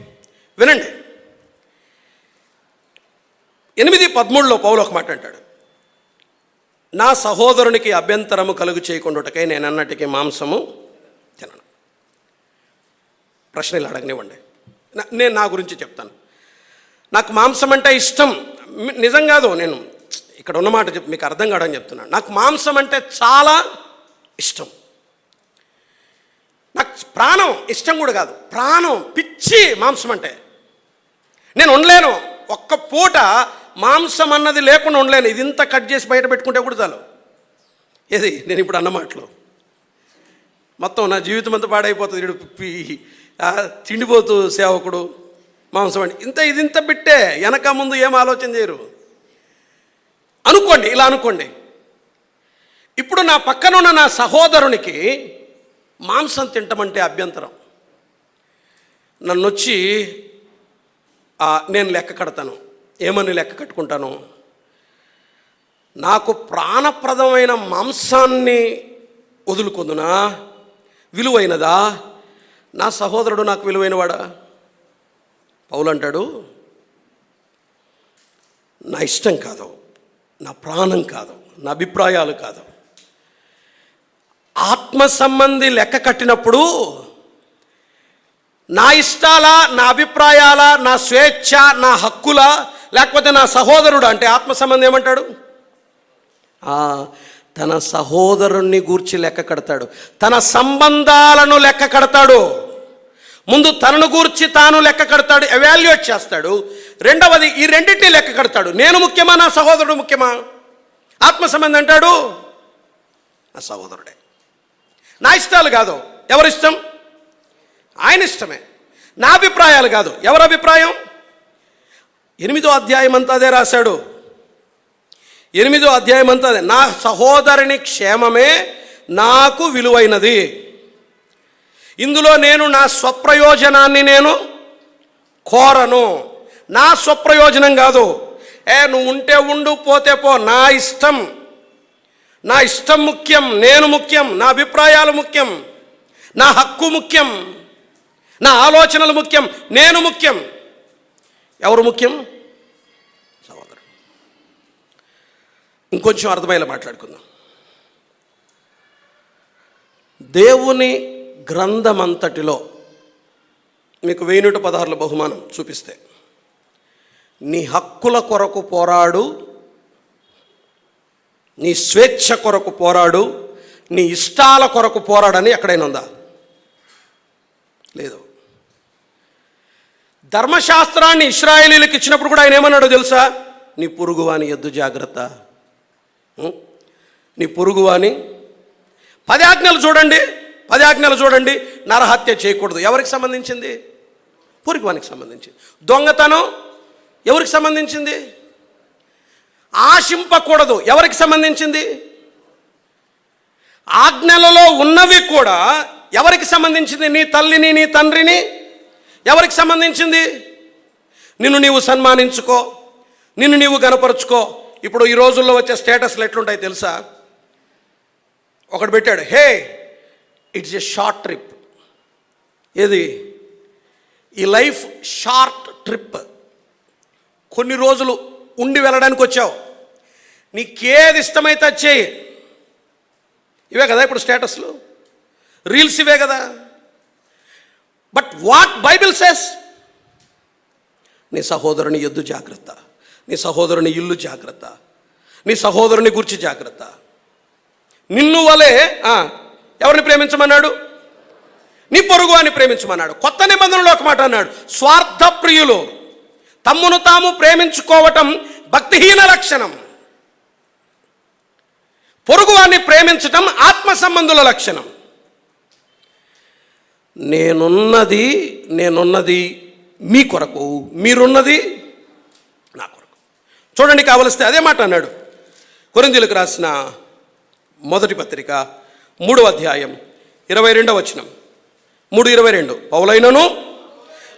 వినండి. 8:13లో పౌలు ఒక మాట అంటాడు, నా సహోదరునికి అభ్యంతరము కలుగు చేయకుండాటకై నేను అన్నటికీ మాంసము తినను. ప్రశ్నలు అడగనివ్వండి, నేను నా గురించి చెప్తాను. నాకు మాంసం అంటే ఇష్టం. నిజం కాదు, నేను ఇక్కడ ఉన్నమాట మీకు అర్థం కావడం చెప్తున్నాను. నాకు మాంసం అంటే చాలా ఇష్టం. నాకు ప్రాణం, ఇష్టం కూడా కాదు, ప్రాణం, పిచ్చి మాంసం అంటే. నేను ఉండలేను, ఒక్క పూట మాంసం అన్నది లేకుండా ఉండలేను. ఇది ఇంత కట్ చేసి బయట పెట్టుకుంటే కూడా చాలు. ఏది నేను ఇప్పుడు అన్న మాటలు మొత్తం నా జీవితం అంతా పాడైపోతుంది. తిండిపోతూ సేవకుడు మాంసం అంటే ఇది ఇంత బిట్టే, వెనక ముందు ఏం ఆలోచన చేయరు. అనుకోండి, ఇలా అనుకోండి, ఇప్పుడు నా పక్కనున్న నా సహోదరునికి మాంసం తింటమంటే అభ్యంతరం. నన్ను వచ్చి నేను లెక్క కడతాను. ఏమని లెక్క కట్టుకుంటాను? నాకు ప్రాణప్రదమైన మాంసాన్ని వదులుకుందునా? విలువైనదా? నా సహోదరుడు నాకు విలువైనవాడా? పౌలు అంటాడు, నా ఇష్టం కాదు, నా ప్రాణం కాదు, నా అభిప్రాయాలు కాదు. ఆత్మ సంబంధి లెక్క కట్టినప్పుడు నా ఇష్టాల, నా అభిప్రాయాల, నా స్వేచ్ఛ, నా హక్కుల, లేకపోతే నా సహోదరుడు అంటే ఆత్మ సంబంధం ఏమంటాడు? తన సహోదరుణ్ణి గూర్చి లెక్క కడతాడు, తన సంబంధాలను లెక్క కడతాడు. ముందు తనను గూర్చి తాను లెక్క కడతాడు, ఎవాల్యుయేట్ చేస్తాడు. రెండవది ఈ రెండింటినీ లెక్క కడతాడు. నేను ముఖ్యమా, నా సహోదరుడు ముఖ్యమా? ఆత్మ సంబంధం అంటాడు నా సహోదరుడే. నా ఇష్టాలు కాదు, ఎవరిష్టం? ఆయన ఇష్టమే. నా అభిప్రాయాలు కాదు. ఎవరి అభిప్రాయం? 8వ అధ్యాయం అంతా అదే రాశాడు. 8వ అధ్యాయం అంతా అదే. నా సహోదరుని క్షేమమే నాకు విలువైనది. ఇందులో నేను నా స్వప్రయోజనాన్ని నేను కోరను. నా స్వప్రయోజనం కాదు. నువ్వు ఉంటే ఉండు, పోతే పో, నా ఇష్టం. నా ఇష్టం ముఖ్యం, నేను ముఖ్యం, నా అభిప్రాయాలు ముఖ్యం, నా హక్కు ముఖ్యం, నా ఆలోచనలు ముఖ్యం, నేను ముఖ్యం. ఎవరు ముఖ్యం? సహోదరుడు. ఇంకొంచెం అర్థమయ్యేలా మాట్లాడుకుందాం. దేవుని గ్రంథమంతటిలో మీకు 1016 బహుమానం చూపిస్తే, నీ హక్కుల కొరకు పోరాడు, నీ స్వేచ్ఛ కొరకు పోరాడు, నీ ఇష్టాల కొరకు పోరాడని ఎక్కడైనా ఉందా? లేదు. ధర్మశాస్త్రాన్ని ఇశ్రాయేలీలకు ఇచ్చినప్పుడు కూడా ఆయన ఏమన్నాడో తెలుసా? నీ పొరుగువాని యొద్దు జాగ్రత్త. నీ పొరుగువాని 10 ఆజ్ఞలు చూడండి, 10 ఆజ్ఞలు చూడండి. నరహత్య చేయకూడదు. ఎవరికి సంబంధించింది? పొరుగువానికి సంబంధించింది. దొంగతనం ఎవరికి సంబంధించింది? ఆశింపకూడదు. ఎవరికి సంబంధించింది? ఆజ్ఞలలో ఉన్నవి కూడా ఎవరికి సంబంధించింది? నీ తల్లిని, నీ తండ్రిని. ఎవరికి సంబంధించింది? నిన్ను నీవు సన్మానించుకో, నిన్ను నీవు గనపరుచుకో. ఇప్పుడు ఈ రోజుల్లో వచ్చే స్టేటస్లు ఎట్లుంటాయి తెలుసా? ఒకడు పెట్టాడు, hey it's a short trip. ఏది? ఈ లైఫ్ షార్ట్ ట్రిప్. కొన్ని రోజులు ఉండి వెళ్ళడానికి వచ్చావు, నీకేది ఇష్టమైతే చేయి. ఇవే కదా ఇప్పుడు స్టేటస్లు, రీల్స్ ఇవే కదా. But what Bible says? నీ సహోదరుని యొద్దు జాగ్రత్త, నీ సహోదరుని ఇల్లు జాగ్రత్త, నీ సహోదరుని గురించి జాగ్రత్త. నిన్ను వలే ఎవరిని ప్రేమించమన్నాడు? నీ పొరుగు అని ప్రేమించమన్నాడు. కొత్త నిబంధనలో ఒక మాట అన్నాడు, స్వార్థ ప్రియులు, తమ్మును తాము ప్రేమించుకోవటం భక్తిహీన లక్షణం. పొరుగువాన్ని ప్రేమించటం ఆత్మ సంబంధుల లక్షణం. నేనున్నది మీ కొరకు, మీరున్నది నా కొరకు. చూడండి, కావలిస్తే అదే మాట అన్నాడు. కొరింథీయులకు రాసిన మొదటి పత్రిక 3వ అధ్యాయం 22వ వచనం. 3:22. పౌలైనను,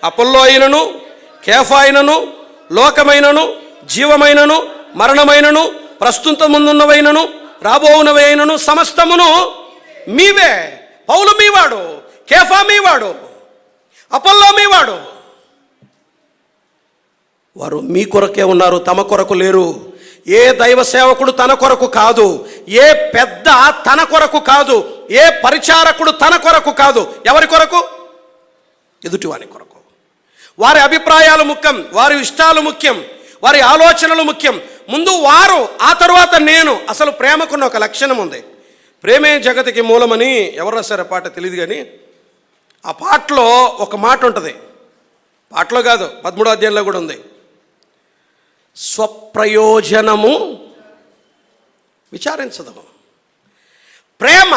అపొల్లో అయినను, కేఫా అయినను, లోకమైనను, జీవమైనను, మరణమైనను, ప్రస్తుత ముందున్నవైనను, రాబోవునవైనను సమస్తమును మీవే. పౌలు మీవాడు, కేఫా మీవాడు, అపొల్లో మీవాడు. వారు మీ కొరకే ఉన్నారు, తమ కొరకు లేరు. ఏ దైవ సేవకుడు తన కొరకు కాదు, ఏ పెద్ద తన కొరకు కాదు, ఏ పరిచారకుడు తన కొరకు కాదు. ఎవరి కొరకు? ఎదుటివాని కొరకు. వారి అభిప్రాయాలు ముఖ్యం, వారి ఇష్టాలు ముఖ్యం, వారి ఆలోచనలు ముఖ్యం. ముందు వారు, ఆ తరువాత నేను. అసలు ప్రేమకున్న ఒక లక్షణం ఉంది. ప్రేమే జగతికి మూలమని ఎవరు రాశారు పాట తెలియదు, కానీ ఆ పాటలో ఒక మాట ఉంటుంది. పాటలో కాదు, 13వ అధ్యాయంలో కూడా ఉంది. స్వప్రయోజనము విచారించదు. ప్రేమ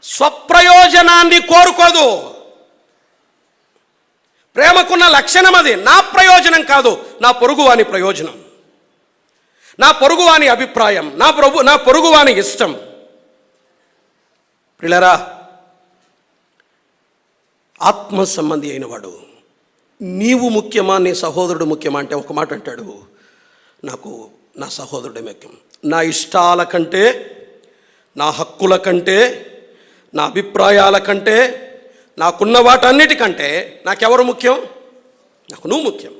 స్వప్రయోజనాన్ని కోరుకోదు. ప్రేమకున్న లక్షణం అది. నా ప్రయోజనం కాదు, నా పొరుగువాని ప్రయోజనం, నా పొరుగువాని అభిప్రాయం, నా పొరుగువాని ఇష్టం. ప్రియులారా, ఆత్మ సంబంధి అయినవాడు, నీవు ముఖ్యమా, నీ సహోదరుడు ముఖ్యమా అంటే ఒక మాట అంటాడు, నాకు నా సహోదరుడే ముఖ్యం. నా ఇష్టాల కంటే, నా హక్కుల కంటే, నా అభిప్రాయాల కంటే, నాకున్న వాటన్నిటికంటే నాకెవరు ముఖ్యం? నాకు నువ్వు ముఖ్యం.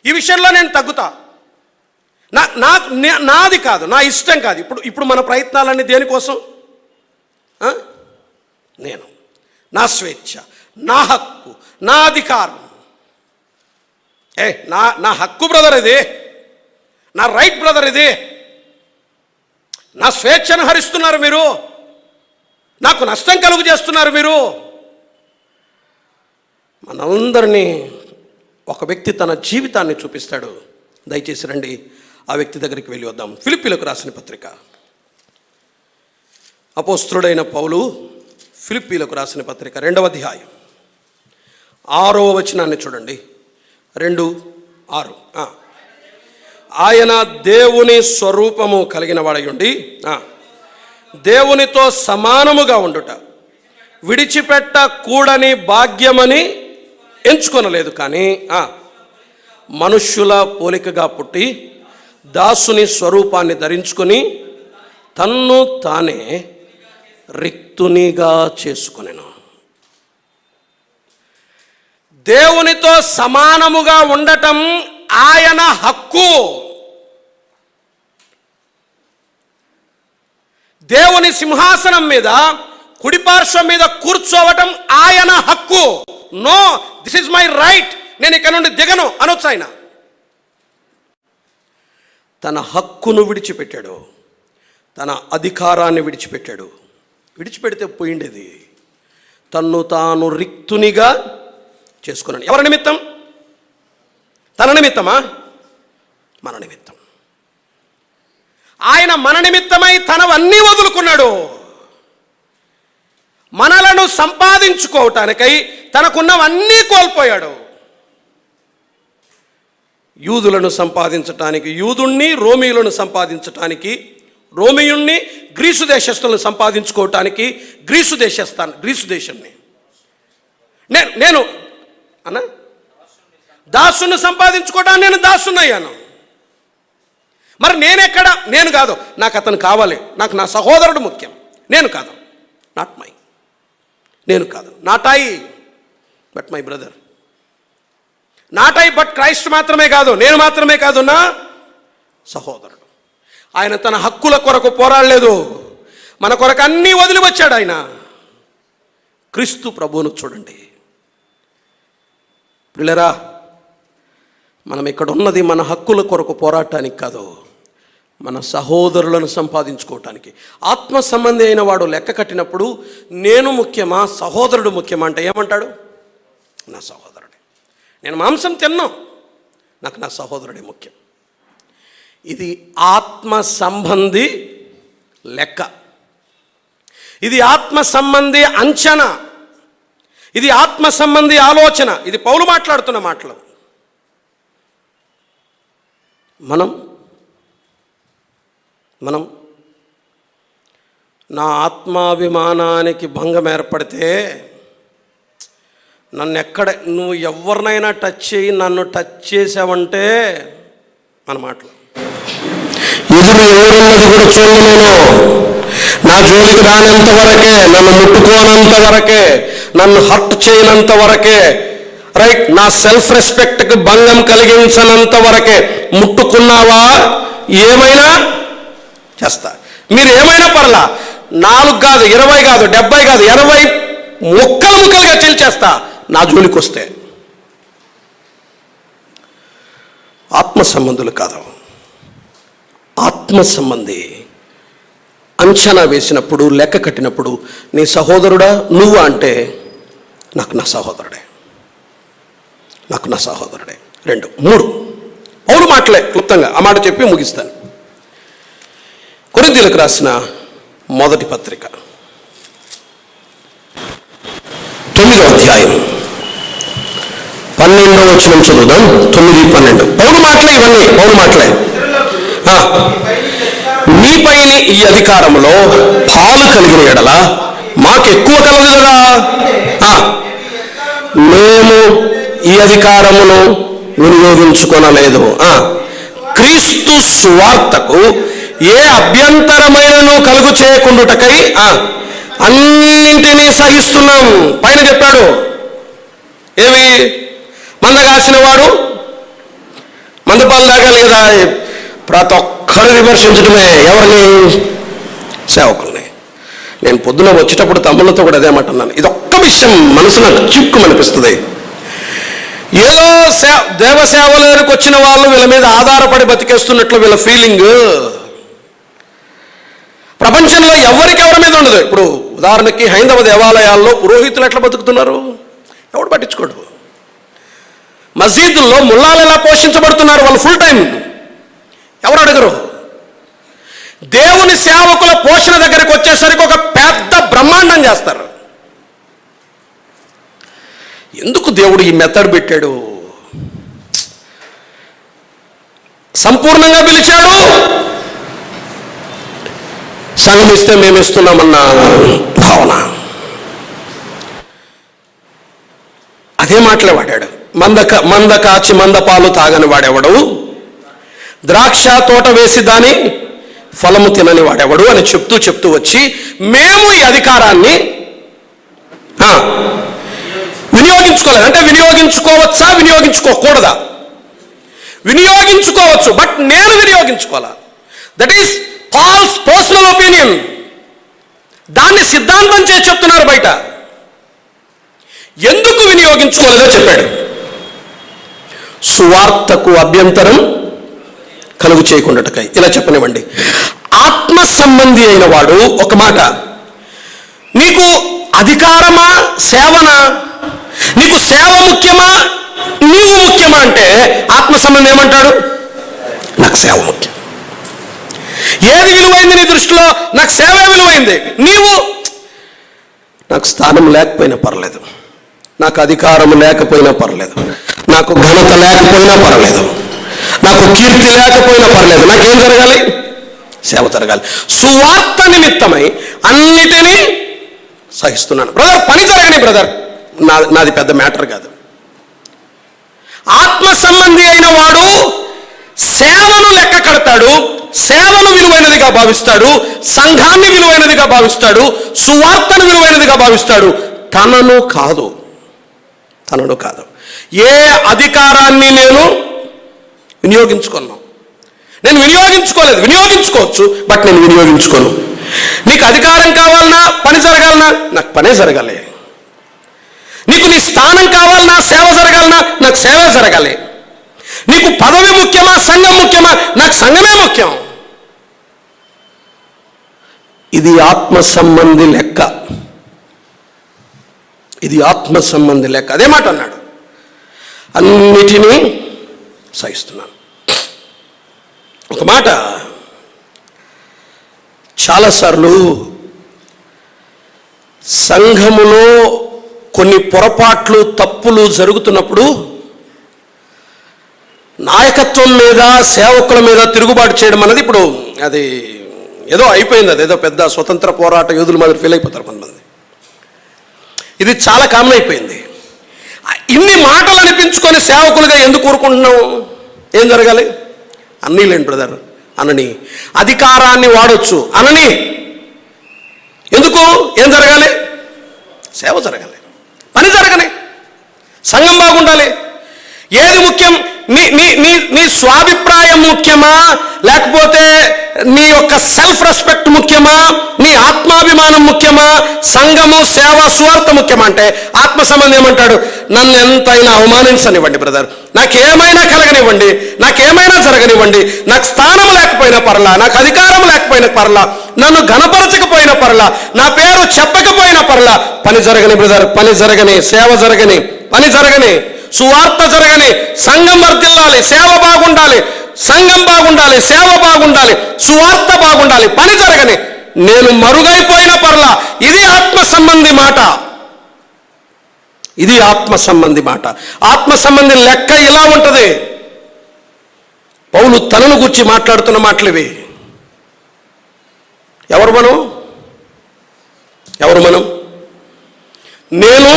ఈ విషయంలో నేను తగ్గుతా. నాది కాదు, నా ఇష్టం కాదు. ఇప్పుడు మన ప్రయత్నాలన్నీ దేనికోసం? నేను, నా స్వేచ్ఛ, నా హక్కు, నా అధికారం. నా హక్కు బ్రదర్ ఇది, నా రైట్ బ్రదర్ ఇది. నా స్వేచ్ఛను హరిస్తున్నారు మీరు, నాకు నష్టం కలుగు చేస్తున్నారు మీరు. మనందరినీ ఒక వ్యక్తి తన జీవితాన్ని చూపిస్తాడు. దయచేసి రండి, ఆ వ్యక్తి దగ్గరికి వెళ్ళి వద్దాం. ఫిలిప్పీలకు రాసిన పత్రిక, అపోస్తలుడైన పౌలు ఫిలిప్పీలకు రాసిన పత్రిక 2వ అధ్యాయం 6వ వచనాన్ని చూడండి. 2:6. ఆయన దేవుని స్వరూపము కలిగిన వాడయుండి దేవునితో సమానముగా ఉండుట విడిచిపెట్టకూడని భాగ్యమని ఎంచుకొనలేదు, కానీ మనుష్యుల పోలికగా పుట్టి దాసుని స్వరూపాన్ని ధరించుకొని తన్ను తానే రిక్తునిగా చేసుకొనెను. దేవునితో సమానముగా ఉండటం ఆయన హక్కు. దేవుని సింహాసనం మీద కుడిపార్శ్వం మీద కూర్చోవటం ఆయన హక్కు. No, this is my right, నేను ఇక్కడ నుండి దిగను అనొచ్చు ఆయన. తన హక్కును విడిచిపెట్టాడు, తన అధికారాన్ని విడిచిపెట్టాడు. విడిచిపెడితే పోయిండేది. తన్ను తాను రిక్తునిగా చేసుకున్నాడు. ఎవరి నిమిత్తం? తన నిమిత్తమా? మన నిమిత్తం. ఆయన మన నిమిత్తమై తనవన్నీ వదులుకున్నాడు. మనలను సంపాదించుకోవటానికై తనకున్నవన్నీ కోల్పోయాడు. యూదులను సంపాదించటానికి యూదుణ్ణి, రోమీయులను సంపాదించటానికి రోమియుణ్ణి, గ్రీసు దేశస్తులను సంపాదించుకోవటానికి గ్రీసు దేశాన్ని నేను అన్నా దాసుని సంపాదించుకోవటానికి నేను దాసునయ్యాను. మరి నేనెక్కడ? నేను కాదు, నాకు అతను కావాలి, నాకు నా సహోదరుడు ముఖ్యం. నేను కాదు, నాట్ మై, నేను కాదు, not I but my brother, not I but Christ మాత్రమే కాదు, నేను మాత్రమే కాదు, నా సహోదరుడు. ఆయన తన హక్కుల కొరకు పోరాడలేదు, మన కొరకు అన్నీ వదిలి వచ్చాడు ఆయన. క్రీస్తు ప్రభువును చూడండి పిల్లరా. మనం ఇక్కడ ఉన్నది మన హక్కుల కొరకు పోరాటానికి కాదు, మన సహోదరులను సంపాదించుకోవటానికి. ఆత్మ సంబంధి అయిన వాడు లెక్క కట్టినప్పుడు నేను ముఖ్యమా, సహోదరుడు ముఖ్యమా అంటే ఏమంటాడు? నా సహోదరుడే. నేను మాంసం తిన్నా, నాకు నా సహోదరుడే ముఖ్యం. ఇది ఆత్మ సంబంధి లెక్క, ఇది ఆత్మ సంబంధి అంచనా, ఇది ఆత్మ సంబంధి ఆలోచన. ఇది పౌలు మాట్లాడుతున్న మాటలు. మనం నా ఆత్మాభిమానానికి భంగం ఏర్పడితే నువ్వు ఎవరినైనా టచ్ చేయి, నన్ను టచ్ చేసావంటే మన మాటలు ఎదురు ఎవరున్నది కూడా చూడను, నా జోలికి రానంత వరకే, నన్ను ముట్టుకోనంత వరకే, నన్ను హర్ట్ చేయనంత వరకే, రైట్, నా సెల్ఫ్ రెస్పెక్ట్కి భంగం కలిగించనంత వరకే. ముట్టుకున్నావా ఏమైనా చేస్తా. మీరు ఏమైనా పర్లా, 4 కాదు, 20 కాదు, 70 కాదు, 80 ముక్కలుగా చెల్చేస్తా నా జోలికి వస్తే. ఆత్మ సంబంధులు కాదు, ఆత్మ సంబంధి అంచనా వేసినప్పుడు, లెక్క కట్టినప్పుడు, నీ సహోదరుడా నువ్వు అంటే నాకు నా సహోదరుడే, నాకు నా సహోదరుడే. 2, 3 పౌలు మాటలే క్లుప్తంగా ఆ మాట చెప్పి ముగిస్తాను. కొరింథీయులకు రాసిన మొదటి పత్రిక 9వ అధ్యాయం 12వ వచనం చదువుదాం. 9-12 పౌలు మాటలే ఇవన్నీ, పౌలు మాటలే. మీపైన ఈ అధికారంలో పాలు కలిగిన ఎడల మాకు ఎక్కువ కలదు కదా. మేము ఈ అధికారమును వినియోగించుకొనలేదు. క్రీస్తు స్వార్థకు ఏ అభ్యంతరమైనను కలుగు చేయకుండుటకై అన్నింటినీ సహిస్తున్నాం. పైన చెప్పాడు ఏమి? మందగాసిన వాడు మందపాలు తాగాలి కదా. ప్రతి ఒక్కరు విమర్శించడమే. ఎవరిని? సేవకుల్ని. నేను పొద్దున వచ్చేటప్పుడు తమ్ముళ్ళతో కూడా అదే మాట అన్నాను. ఇది ఒక్క విషయం మనసు నాకు చిక్కుమనిపిస్తుంది. ఏదో దేవసేవలోనికి వచ్చిన వాళ్ళు వీళ్ళ మీద ఆధారపడి బతికేస్తున్నట్లు వీళ్ళ ఫీలింగ్ ప్రపంచంలో ఎవరికి ఎవరి మీద ఉండదు. ఇప్పుడు ఉదాహరణకి హైందవ దేవాలయాల్లో పురోహితులు ఎట్లా బతుకుతున్నారు? ఎవడు పట్టించుకోడు. మసీదుల్లో ముల్లాలు ఎలా పోషించబడుతున్నారు? వాళ్ళు ఫుల్ టైం, ఎవరు అడగరు. దేవుని సేవకుల పోషణ దగ్గరికి వచ్చేసరికి ఒక పెద్ద బ్రహ్మాండం చేస్తారు. ఎందుకు దేవుడు ఈ మెథడ్ పెట్టాడు? సంపూర్ణంగా పిలిచాడు, సంఘం ఇస్తే మేము ఇస్తున్నామన్న భావన. అదే మాటలే వాడాడు. మంద కాచి మందపాలు తాగని వాడెవడు, ద్రాక్ష తోట వేసి దాని ఫలము తినని వాడెవడు అని చెప్తూ వచ్చి మేము ఈ అధికారాన్ని వినియోగించుకోలేదు. అంటే వినియోగించుకోవచ్చా, వినియోగించుకోకూడదా? వినియోగించుకోవచ్చు, బట్ నేను వినియోగించుకోవాలా. That is Paul's personal opinion. దాన్ని సిద్ధాంతం చేసి చెప్తున్నారు బయట. ఎందుకు వినియోగించుకోలేదో చెప్పాడు. సువార్తకు అభ్యంతరం కలుగు చేయకుండాటకై. ఇలా చెప్పనివ్వండి, ఆత్మ సంబంధి అయిన వాడు ఒక మాట, నీకు అధికారమా సేవనా, నీకు సేవ ముఖ్యమా నీవు ముఖ్యమా అంటే ఆత్మ సంబంధి ఏమంటాడు? నాకు సేవ ముఖ్యం. ఏది విలువైంది నీ దృష్టిలో? నాకు సేవే విలువైంది. నీవు, నాకు స్థానం లేకపోయినా పర్లేదు, నాకు అధికారం లేకపోయినా పర్లేదు, నాకు ఘనత లేకపోయినా పర్లేదు, నాకు కీర్తి లేకపోయినా పర్లేదు, నాకేం జరగాలి? సేవ జరగాలి. సువార్త నిమిత్తమై అన్నిటినీ సహిస్తున్నాను. బ్రదర్ పని జరగని బ్రదర్, నాది పెద్ద మ్యాటర్ కాదు. ఆత్మ సంబంధి అయిన వాడు సేవను లెక్క కడతాడు, సేవను విలువైనదిగా భావిస్తాడు, సంఘాన్ని విలువైనదిగా భావిస్తాడు, సువార్తను విలువైనదిగా భావిస్తాడు. తనను కాదు. ఏ అధికారాన్ని నేను వినియోగించుకున్నాను? నేను వినియోగించుకోలేదు. వినియోగించుకోవచ్చు, బట్ నేను వినియోగించుకోను. నీకు అధికారం కావాలన్నా, పని జరగాలన్నా, నాకు పనే జరగాలి. నీకు నీ స్థానం కావాలన్నా, సేవ జరగాలన్నా, నాకు సేవే జరగాలి. నీకు పదవి ముఖ్యమా, సంఘం ముఖ్యమా? నాకు సంఘమే ముఖ్యం. ఇది ఆత్మ సంబంధి లెక్క. ఇది ఆత్మ సంబంధి లెక్క. అదే మాట అన్నాడు, అన్నిటినీ సహిస్తున్నాను. ఒక మాట, చాలాసార్లు సంఘములో కొన్ని పొరపాట్లు, తప్పులు జరుగుతున్నప్పుడు నాయకత్వం మీద, సేవకుల మీద తిరుగుబాటు చేయడం అనేది ఇప్పుడు అది ఏదో అయిపోయింది. అదేదో పెద్ద స్వతంత్ర పోరాట యోధుల మాదిరి ఫీల్ అయిపోతారు కొంతమంది. ఇది చాలా కామన్ అయిపోయింది. ఇన్ని మాటలు అనిపించుకొని సేవకులుగా ఎందుకు కోరుకుంటున్నావు? ఏం జరగాలి? అన్నీ లేండి బ్రదర్, అనని. అధికారాన్ని వాడొచ్చు, అనని. ఎందుకు? ఏం జరగాలి? సేవ జరగాలి, పని జరగాలి, సంఘం బాగుండాలి. ఏది ముఖ్యం? నీ నీ నీ నీ స్వాభిప్రాయం ముఖ్యమా, లేకపోతే నీ యొక్క సెల్ఫ్ రెస్పెక్ట్ ముఖ్యమా, నీ ఆత్మాభిమానం ముఖ్యమా, సంఘము, సేవ, సువార్త ముఖ్యమా? అంటే ఆత్మ సంబంధం ఏమంటాడు? నన్ను ఎంతైనా అవమానించనివ్వండి బ్రదర్, నాకేమైనా కలగనివ్వండి, నాకేమైనా జరగనివ్వండి, నాకు స్థానం లేకపోయినా పర్లా, నాకు అధికారం లేకపోయినా పర్లా, నన్ను ఘనపరచకపోయినా పర్లా, నా పేరు చెప్పకపోయినా పర్లా, పని జరగని బ్రదర్, పని జరగని, సేవ జరగని, పని జరగని, సువార్త జరగని, సంఘం వర్ధిల్లాలి, సేవ బాగుండాలి, సంఘం బాగుండాలి, సేవ బాగుండాలి, సువార్త బాగుండాలి, పని జరగని, నేను మరుగైపోయిన పర్లా. ఇది ఆత్మ సంబంధి మాట. ఇది ఆత్మ సంబంధి మాట. ఆత్మ సంబంధి లెక్క ఇలా ఉంటుంది. పౌలు తనను గురించి మాట్లాడుతున్న మాటలు ఇవి. ఎవరు మనం? నేను,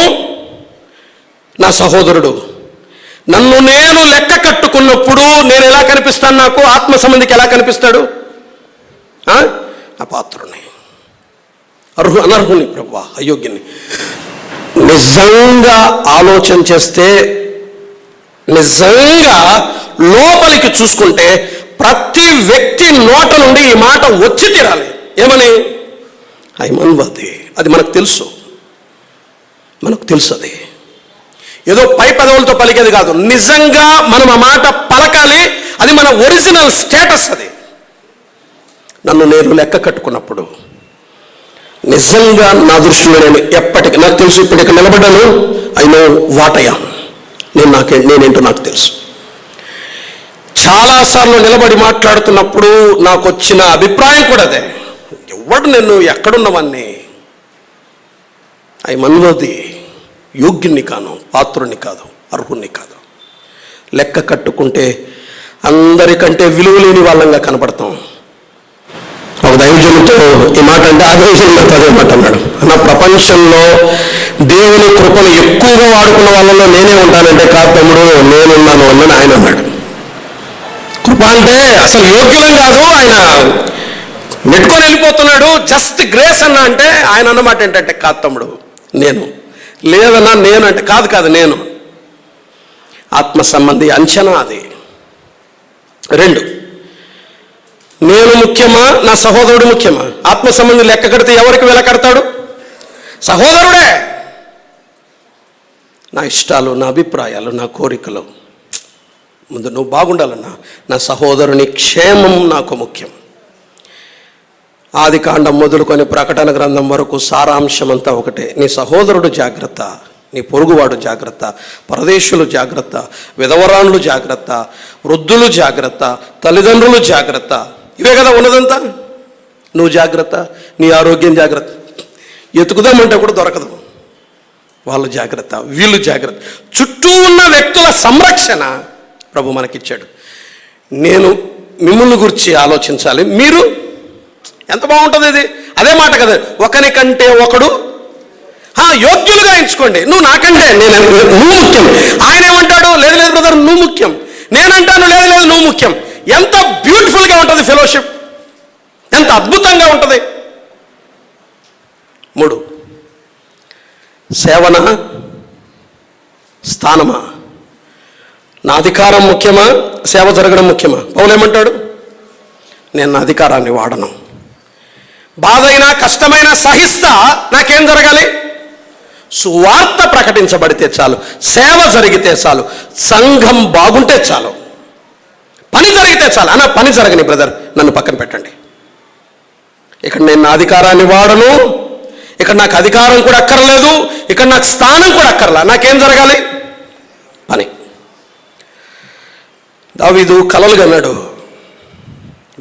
నా సహోదరుడు, నన్ను నేను లెక్క కట్టుకున్నప్పుడు నేను ఎలా కనిపిస్తాను? నాకు ఆత్మ సంబంధికి ఎలా కనిపిస్తాడు? అపాత్రుని, అనర్హుని, ప్రభువా, అయోగ్యుని. నిజంగా ఆలోచన చేస్తే, నిజంగా లోపలికి చూసుకుంటే ప్రతి వ్యక్తి నోట నుండి ఈ మాట వచ్చి తీరాలి. ఏమని? ఐమన్వతి. అది మనకు తెలుసు. అది ఏదో పై పదవులతో పలికేది కాదు. నిజంగా మనం ఆ మాట పలకాలి. అది మన ఒరిజినల్ స్టేటస్. అది నన్ను నేను లెక్క కట్టుకున్నప్పుడు నిజంగా నా దృష్టిలో నేను ఎప్పటికీ, నాకు తెలుసు, ఇప్పుడు ఇక్కడ నిలబడ్డాను, I know what I am. నేనేంటో నాకు తెలుసు. చాలాసార్లు నిలబడి మాట్లాడుతున్నప్పుడు నాకు వచ్చిన అభిప్రాయం కూడా అదే. ఎవడు నేను ఎక్కడున్నవాన్ని? ఐ మన్వది. యోగ్యుణ్ణి కాను, పాత్రుణ్ణి కాదు, అర్హుణ్ణి కాదు. లెక్క కట్టుకుంటే అందరికంటే విలువ లేని వాళ్ళంగా కనపడతాం. ఒక దైవజనుడితో ఈ మాట అంటే ఆ దైవజనుడు అదే మాట అన్నాడు, నా ప్రపంచంలో దేవుని కృపను ఎక్కువగా వాడుకున్న వాళ్ళలో నేనే ఉంటానంటే కాదు తమ్ముడు, నేనున్నాను అన్నాను ఆయన అన్నాడు. కృప అంటే అసలు యోగ్యం కాదు, ఆయన నెట్టుకొని వెళ్ళిపోతున్నాడు, జస్ట్ గ్రేస్ అన్నా అంటే ఆయన అన్నమాట ఏంటంటే కాదు తమ్ముడు నేను, లేదన్నా నేను అంటే కాదు నేను. ఆత్మ సంబంధి అంచనా అది. 2, నేను ముఖ్యమా నా సహోదరుడు ముఖ్యమా? ఆత్మ సంబంధి లెక్క కడితే ఎవరికి వెల కడతాడు? సహోదరుడే. నా ఇష్టాలు, నా అభిప్రాయాలు, నా కోరికలు ముందు నువ్వు బాగుండాలన్నా నా సహోదరుని క్షేమం నాకు ముఖ్యం. ఆదికాండం మొదలుకొని ప్రకటన గ్రంథం వరకు సారాంశం అంతా ఒకటే. నీ సహోదరుడు జాగ్రత్త, నీ పొరుగువాడు జాగ్రత్త, పరదేశులు జాగ్రత్త, విధవరాన్లు జాగ్రత్త, వృద్ధులు జాగ్రత్త, తల్లిదండ్రులు జాగ్రత్త. ఇవే కదా ఉన్నదంతా. నువ్వు జాగ్రత్త, నీ ఆరోగ్యం జాగ్రత్త, ఎతుకుదామంటే కూడా దొరకదు. వాళ్ళు జాగ్రత్త, వీళ్ళు జాగ్రత్త. చుట్టూ ఉన్న వ్యక్తుల సంరక్షణ ప్రభు మనకిచ్చాడు. నేను మిమ్మల్ని గురించి ఆలోచించాలి, మీరు ఎంత బాగుంటుంది ఇది. అదే మాట కదా, ఒకరికంటే ఒకడు యోగ్యులుగా ఎంచుకోండి. నువ్వు నాకంటే నువ్వు ముఖ్యం. ఆయన ఏమంటాడు, లేదు బ్రదర్ నువ్వు ముఖ్యం. నేనంటాను లేదు నువ్వు ముఖ్యం. ఎంత బ్యూటిఫుల్గా ఉంటుంది ఫెలోషిప్, ఎంత అద్భుతంగా ఉంటుంది. 3, సేవన స్థానమా? నా అధికారం ముఖ్యమా, సేవ జరగడం ముఖ్యమా? పౌలు ఏమంటాడు, నేను నా అధికారాన్ని వాడను, బాధైనా కష్టమైనా సహిస్తా. నాకేం జరగాలి? సువార్త ప్రకటించబడితే చాలు, సేవ జరిగితే చాలు, సంఘం బాగుంటే చాలు, పని జరిగితే చాలు. అన్న పని జరగని బ్రదర్ నన్ను పక్కన పెట్టండి. ఇక్కడ నేను నా అధికారాన్ని వాడను, ఇక్కడ నాకు అధికారం కూడా అక్కర్లేదు, ఇక్కడ నాకు స్థానం కూడా అక్కర్లా. నాకేం జరగాలి? పని. దావీదు కలలు కన్నాడు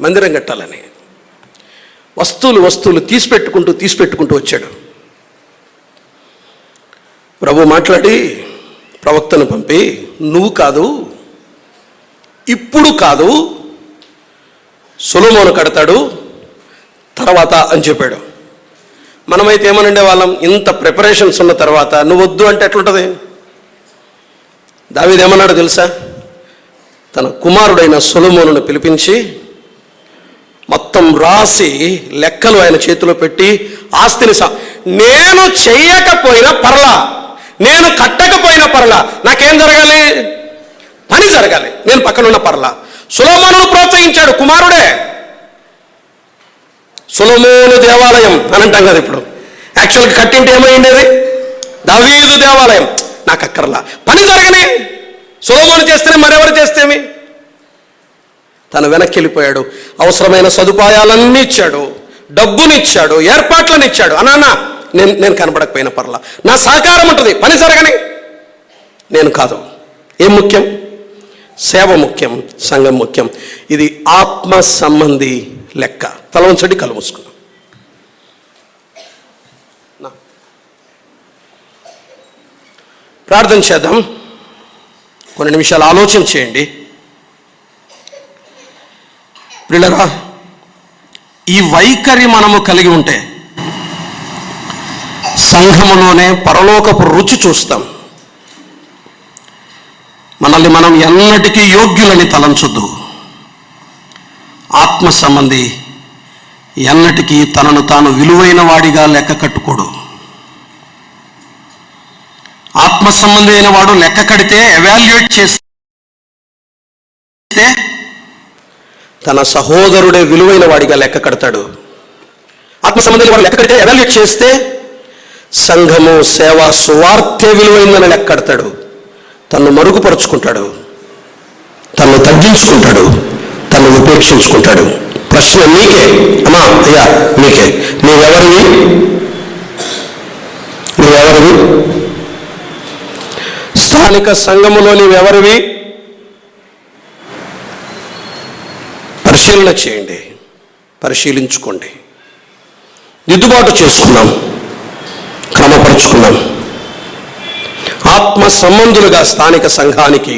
మందిరం కట్టాలని. వస్తువులు తీసిపెట్టుకుంటూ వచ్చాడు. ప్రభు మాట్లాడి ప్రవక్తను పంపి, నువ్వు కాదు, ఇప్పుడు కాదు, సొలొమోను కడతాడు తర్వాత అని చెప్పాడు. మనమైతే ఏమనండే వాళ్ళం, ఇంత ప్రిపరేషన్స్ ఉన్న తర్వాత నువ్వు వద్దు అంటే ఎట్లుంటుంది? దావీదు ఏమన్నాడో తెలుసా? తన కుమారుడైన సొలొమోనును పిలిపించి మొత్తం రాసి లెక్కలు ఆయన చేతిలో పెట్టి ఆస్తిని నేను చెయ్యకపోయినా పర్లా, నేను కట్టకపోయినా పర్లా, నాకేం జరగాలి? పని జరగాలి. నేను పక్కనున్న పర్లా. సొలొమోనును ప్రోత్సహించాడు, కుమారుడే. సొలొమోను దేవాలయం అని అంటాం కదా ఇప్పుడు. యాక్చువల్గా కట్టింటే ఏమైండేది? దావీదు దేవాలయం. నాకు అక్కర్లా, పని జరగని. సొలొమోను చేస్తేనే మరెవరు చేస్తేమి? తను వెనక్కి వెళ్ళిపోయాడు. అవసరమైన సదుపాయాలన్నీ ఇచ్చాడు, డబ్బునిచ్చాడు, ఏర్పాట్లను ఇచ్చాడు. అన్నా నేను కనబడకపోయిన పర్లా, నా సహకారం ఉంటుంది, పని జరగని. నేను కాదు. ఏం ముఖ్యం? సేవ ముఖ్యం, సంఘం ముఖ్యం. ఇది ఆత్మ సంబంధి లెక్క. తల ఉంచండి, కళ్ళు మూసుకున్నాం. ప్రార్థన చేద్దాం. కొన్ని నిమిషాలు ఆలోచన చేయండి. ప్రియులారా, ఈ వైఖరి మనము కలిగి ఉంటే సంఘములోనే పరలోకపు రుచి చూస్తాం. మనల్ని మనం ఎన్నటికీ యోగ్యులని తలంచొద్దు. ఆత్మ సంబంధి ఎన్నటికీ తనను తాను విలువైన వాడిగా లెక్క కట్టుకోడు. ఆత్మ సంబంధి అయిన వాడు లెక్క కడితే, ఎవాల్యుయేట్ చేస్తే తన సహోదరుడే విలువైన వాడిగా లెక్క కడతాడు. ఆత్మ సంబంధి వాడు లెక్క కడితే, ఎవాల్యుయేట్ చేస్తే సంఘము, సేవ, సువార్తే విలువైందని లెక్క కడతాడు. తను మరుగుపరుచుకుంటాడు, తను తగ్గించుకుంటాడు, తను ఉపేక్షించుకుంటాడు. ప్రశ్న మీకే, అమ్మా అయ్యా మీకే, నువ్వెవరివి? స్థానిక సంఘములో నీవెవరివి? పరిశీలన చేయండి, పరిశీలించుకోండి. దిద్దుబాటు చేసుకున్నాం, క్రమపరుచుకున్నాం. ఆత్మ సంబంధులుగా స్థానిక సంఘానికి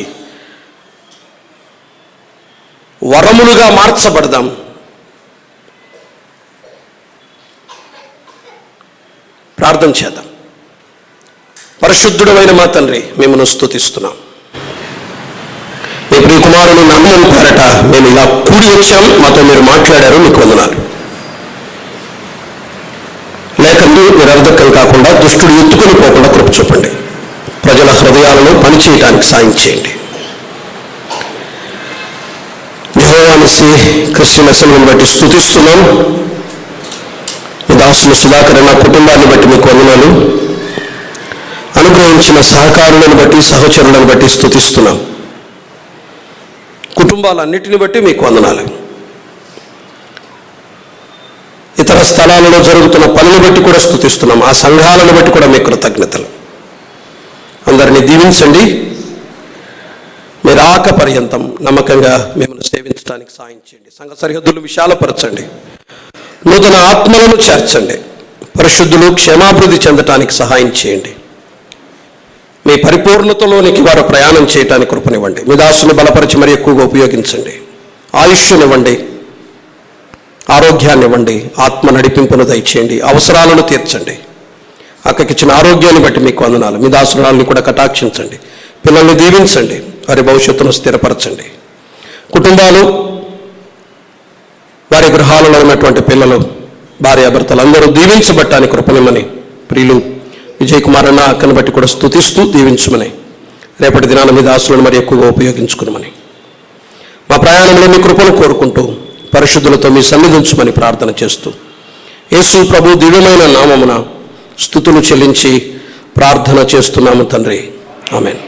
వరములుగా మార్చబడదాం. ప్రార్థన చేద్దాం. పరిశుద్ధుడైన మా తండ్రి, మిమ్మల్ని స్తుతిస్తున్నాం. మీ ప్రియ కుమారుని నామం పేరట మేము ఇలా కూడి వచ్చాం. మాతో మీరు మాట్లాడారు, మీకు వందనాలు. లేఖలు నిరర్ధకం కాకుండా, దుష్టుడు ఎత్తుకొని పోకుండా కృప చూపండి. ప్రజల హృదయాలను పనిచేయడానికి సాయం చేయండి. యెహోవా మసీహ్ క్రీస్తు మెస్సలను బట్టి స్తుతిస్తున్నాం. మీ దాసులు సుధాకర్ అన్న కుటుంబాన్ని బట్టి మీకు వందనాలు. అనుగ్రహించిన సహకారులను బట్టి, సహచరులను బట్టి స్తుతిస్తున్నాం. కుటుంబాలన్నిటిని బట్టి మీకు వందనాలు. ఇతర స్థలాలలో జరుగుతున్న పనులు బట్టి కూడా స్తుతిస్తున్నాం. ఆ సంఘాలను బట్టి కూడా మీకు కృతజ్ఞతలు. అందరినీ దీవించండి. మీరు రాక పర్యంతం నమ్మకంగా మిమ్మల్ని సేవించడానికి సాయం చేయండి. సంఘ సరిహద్దులు విశాలపరచండి. నూతన ఆత్మలను చేర్చండి. పరిశుద్ధులు క్షేమాభివృద్ధి చెందటానికి సహాయం చేయండి. మీ పరిపూర్ణతలోనికి వారు ప్రయాణం చేయటానికి కృపనివ్వండి. మీ దాసును బలపరిచి మరి ఎక్కువగా ఉపయోగించండి. ఆయుష్నివ్వండి, ఆరోగ్యాన్ని ఇవ్వండి, ఆత్మ నడిపింపును దయచేయండి, అవసరాలను తీర్చండి. అక్కకిచ్చిన ఆరోగ్యాన్ని బట్టి మీకు వందనాలు. మీ దాసురాలను కూడా కటాక్షించండి. పిల్లల్ని దీవించండి, వారి భవిష్యత్తును స్థిరపరచండి. కుటుంబాలు, వారి గృహాలలో ఉన్నటువంటి పిల్లలు, భార్యాభర్తలు అందరూ దీవించబట్టానికి కృపనిమ్మని ప్రియులు విజయ్ కుమార్ అన్న అక్కను బట్టి కూడా స్తుతిస్తూ దీవించమని, రేపటి దినాన మీ దాసులను మరి ఎక్కువగా ఉపయోగించుకున్నామని, మా ప్రయాణంలో మీ కృపను కోరుకుంటూ పరిశుద్ధులతో మీ సన్నిధించమని ప్రార్థన చేస్తూ యేసు ప్రభు దివ్యమైన నామమున స్తుతులు చెల్లించి ప్రార్థన చేస్తున్నాము తండ్రి. ఆమేన్.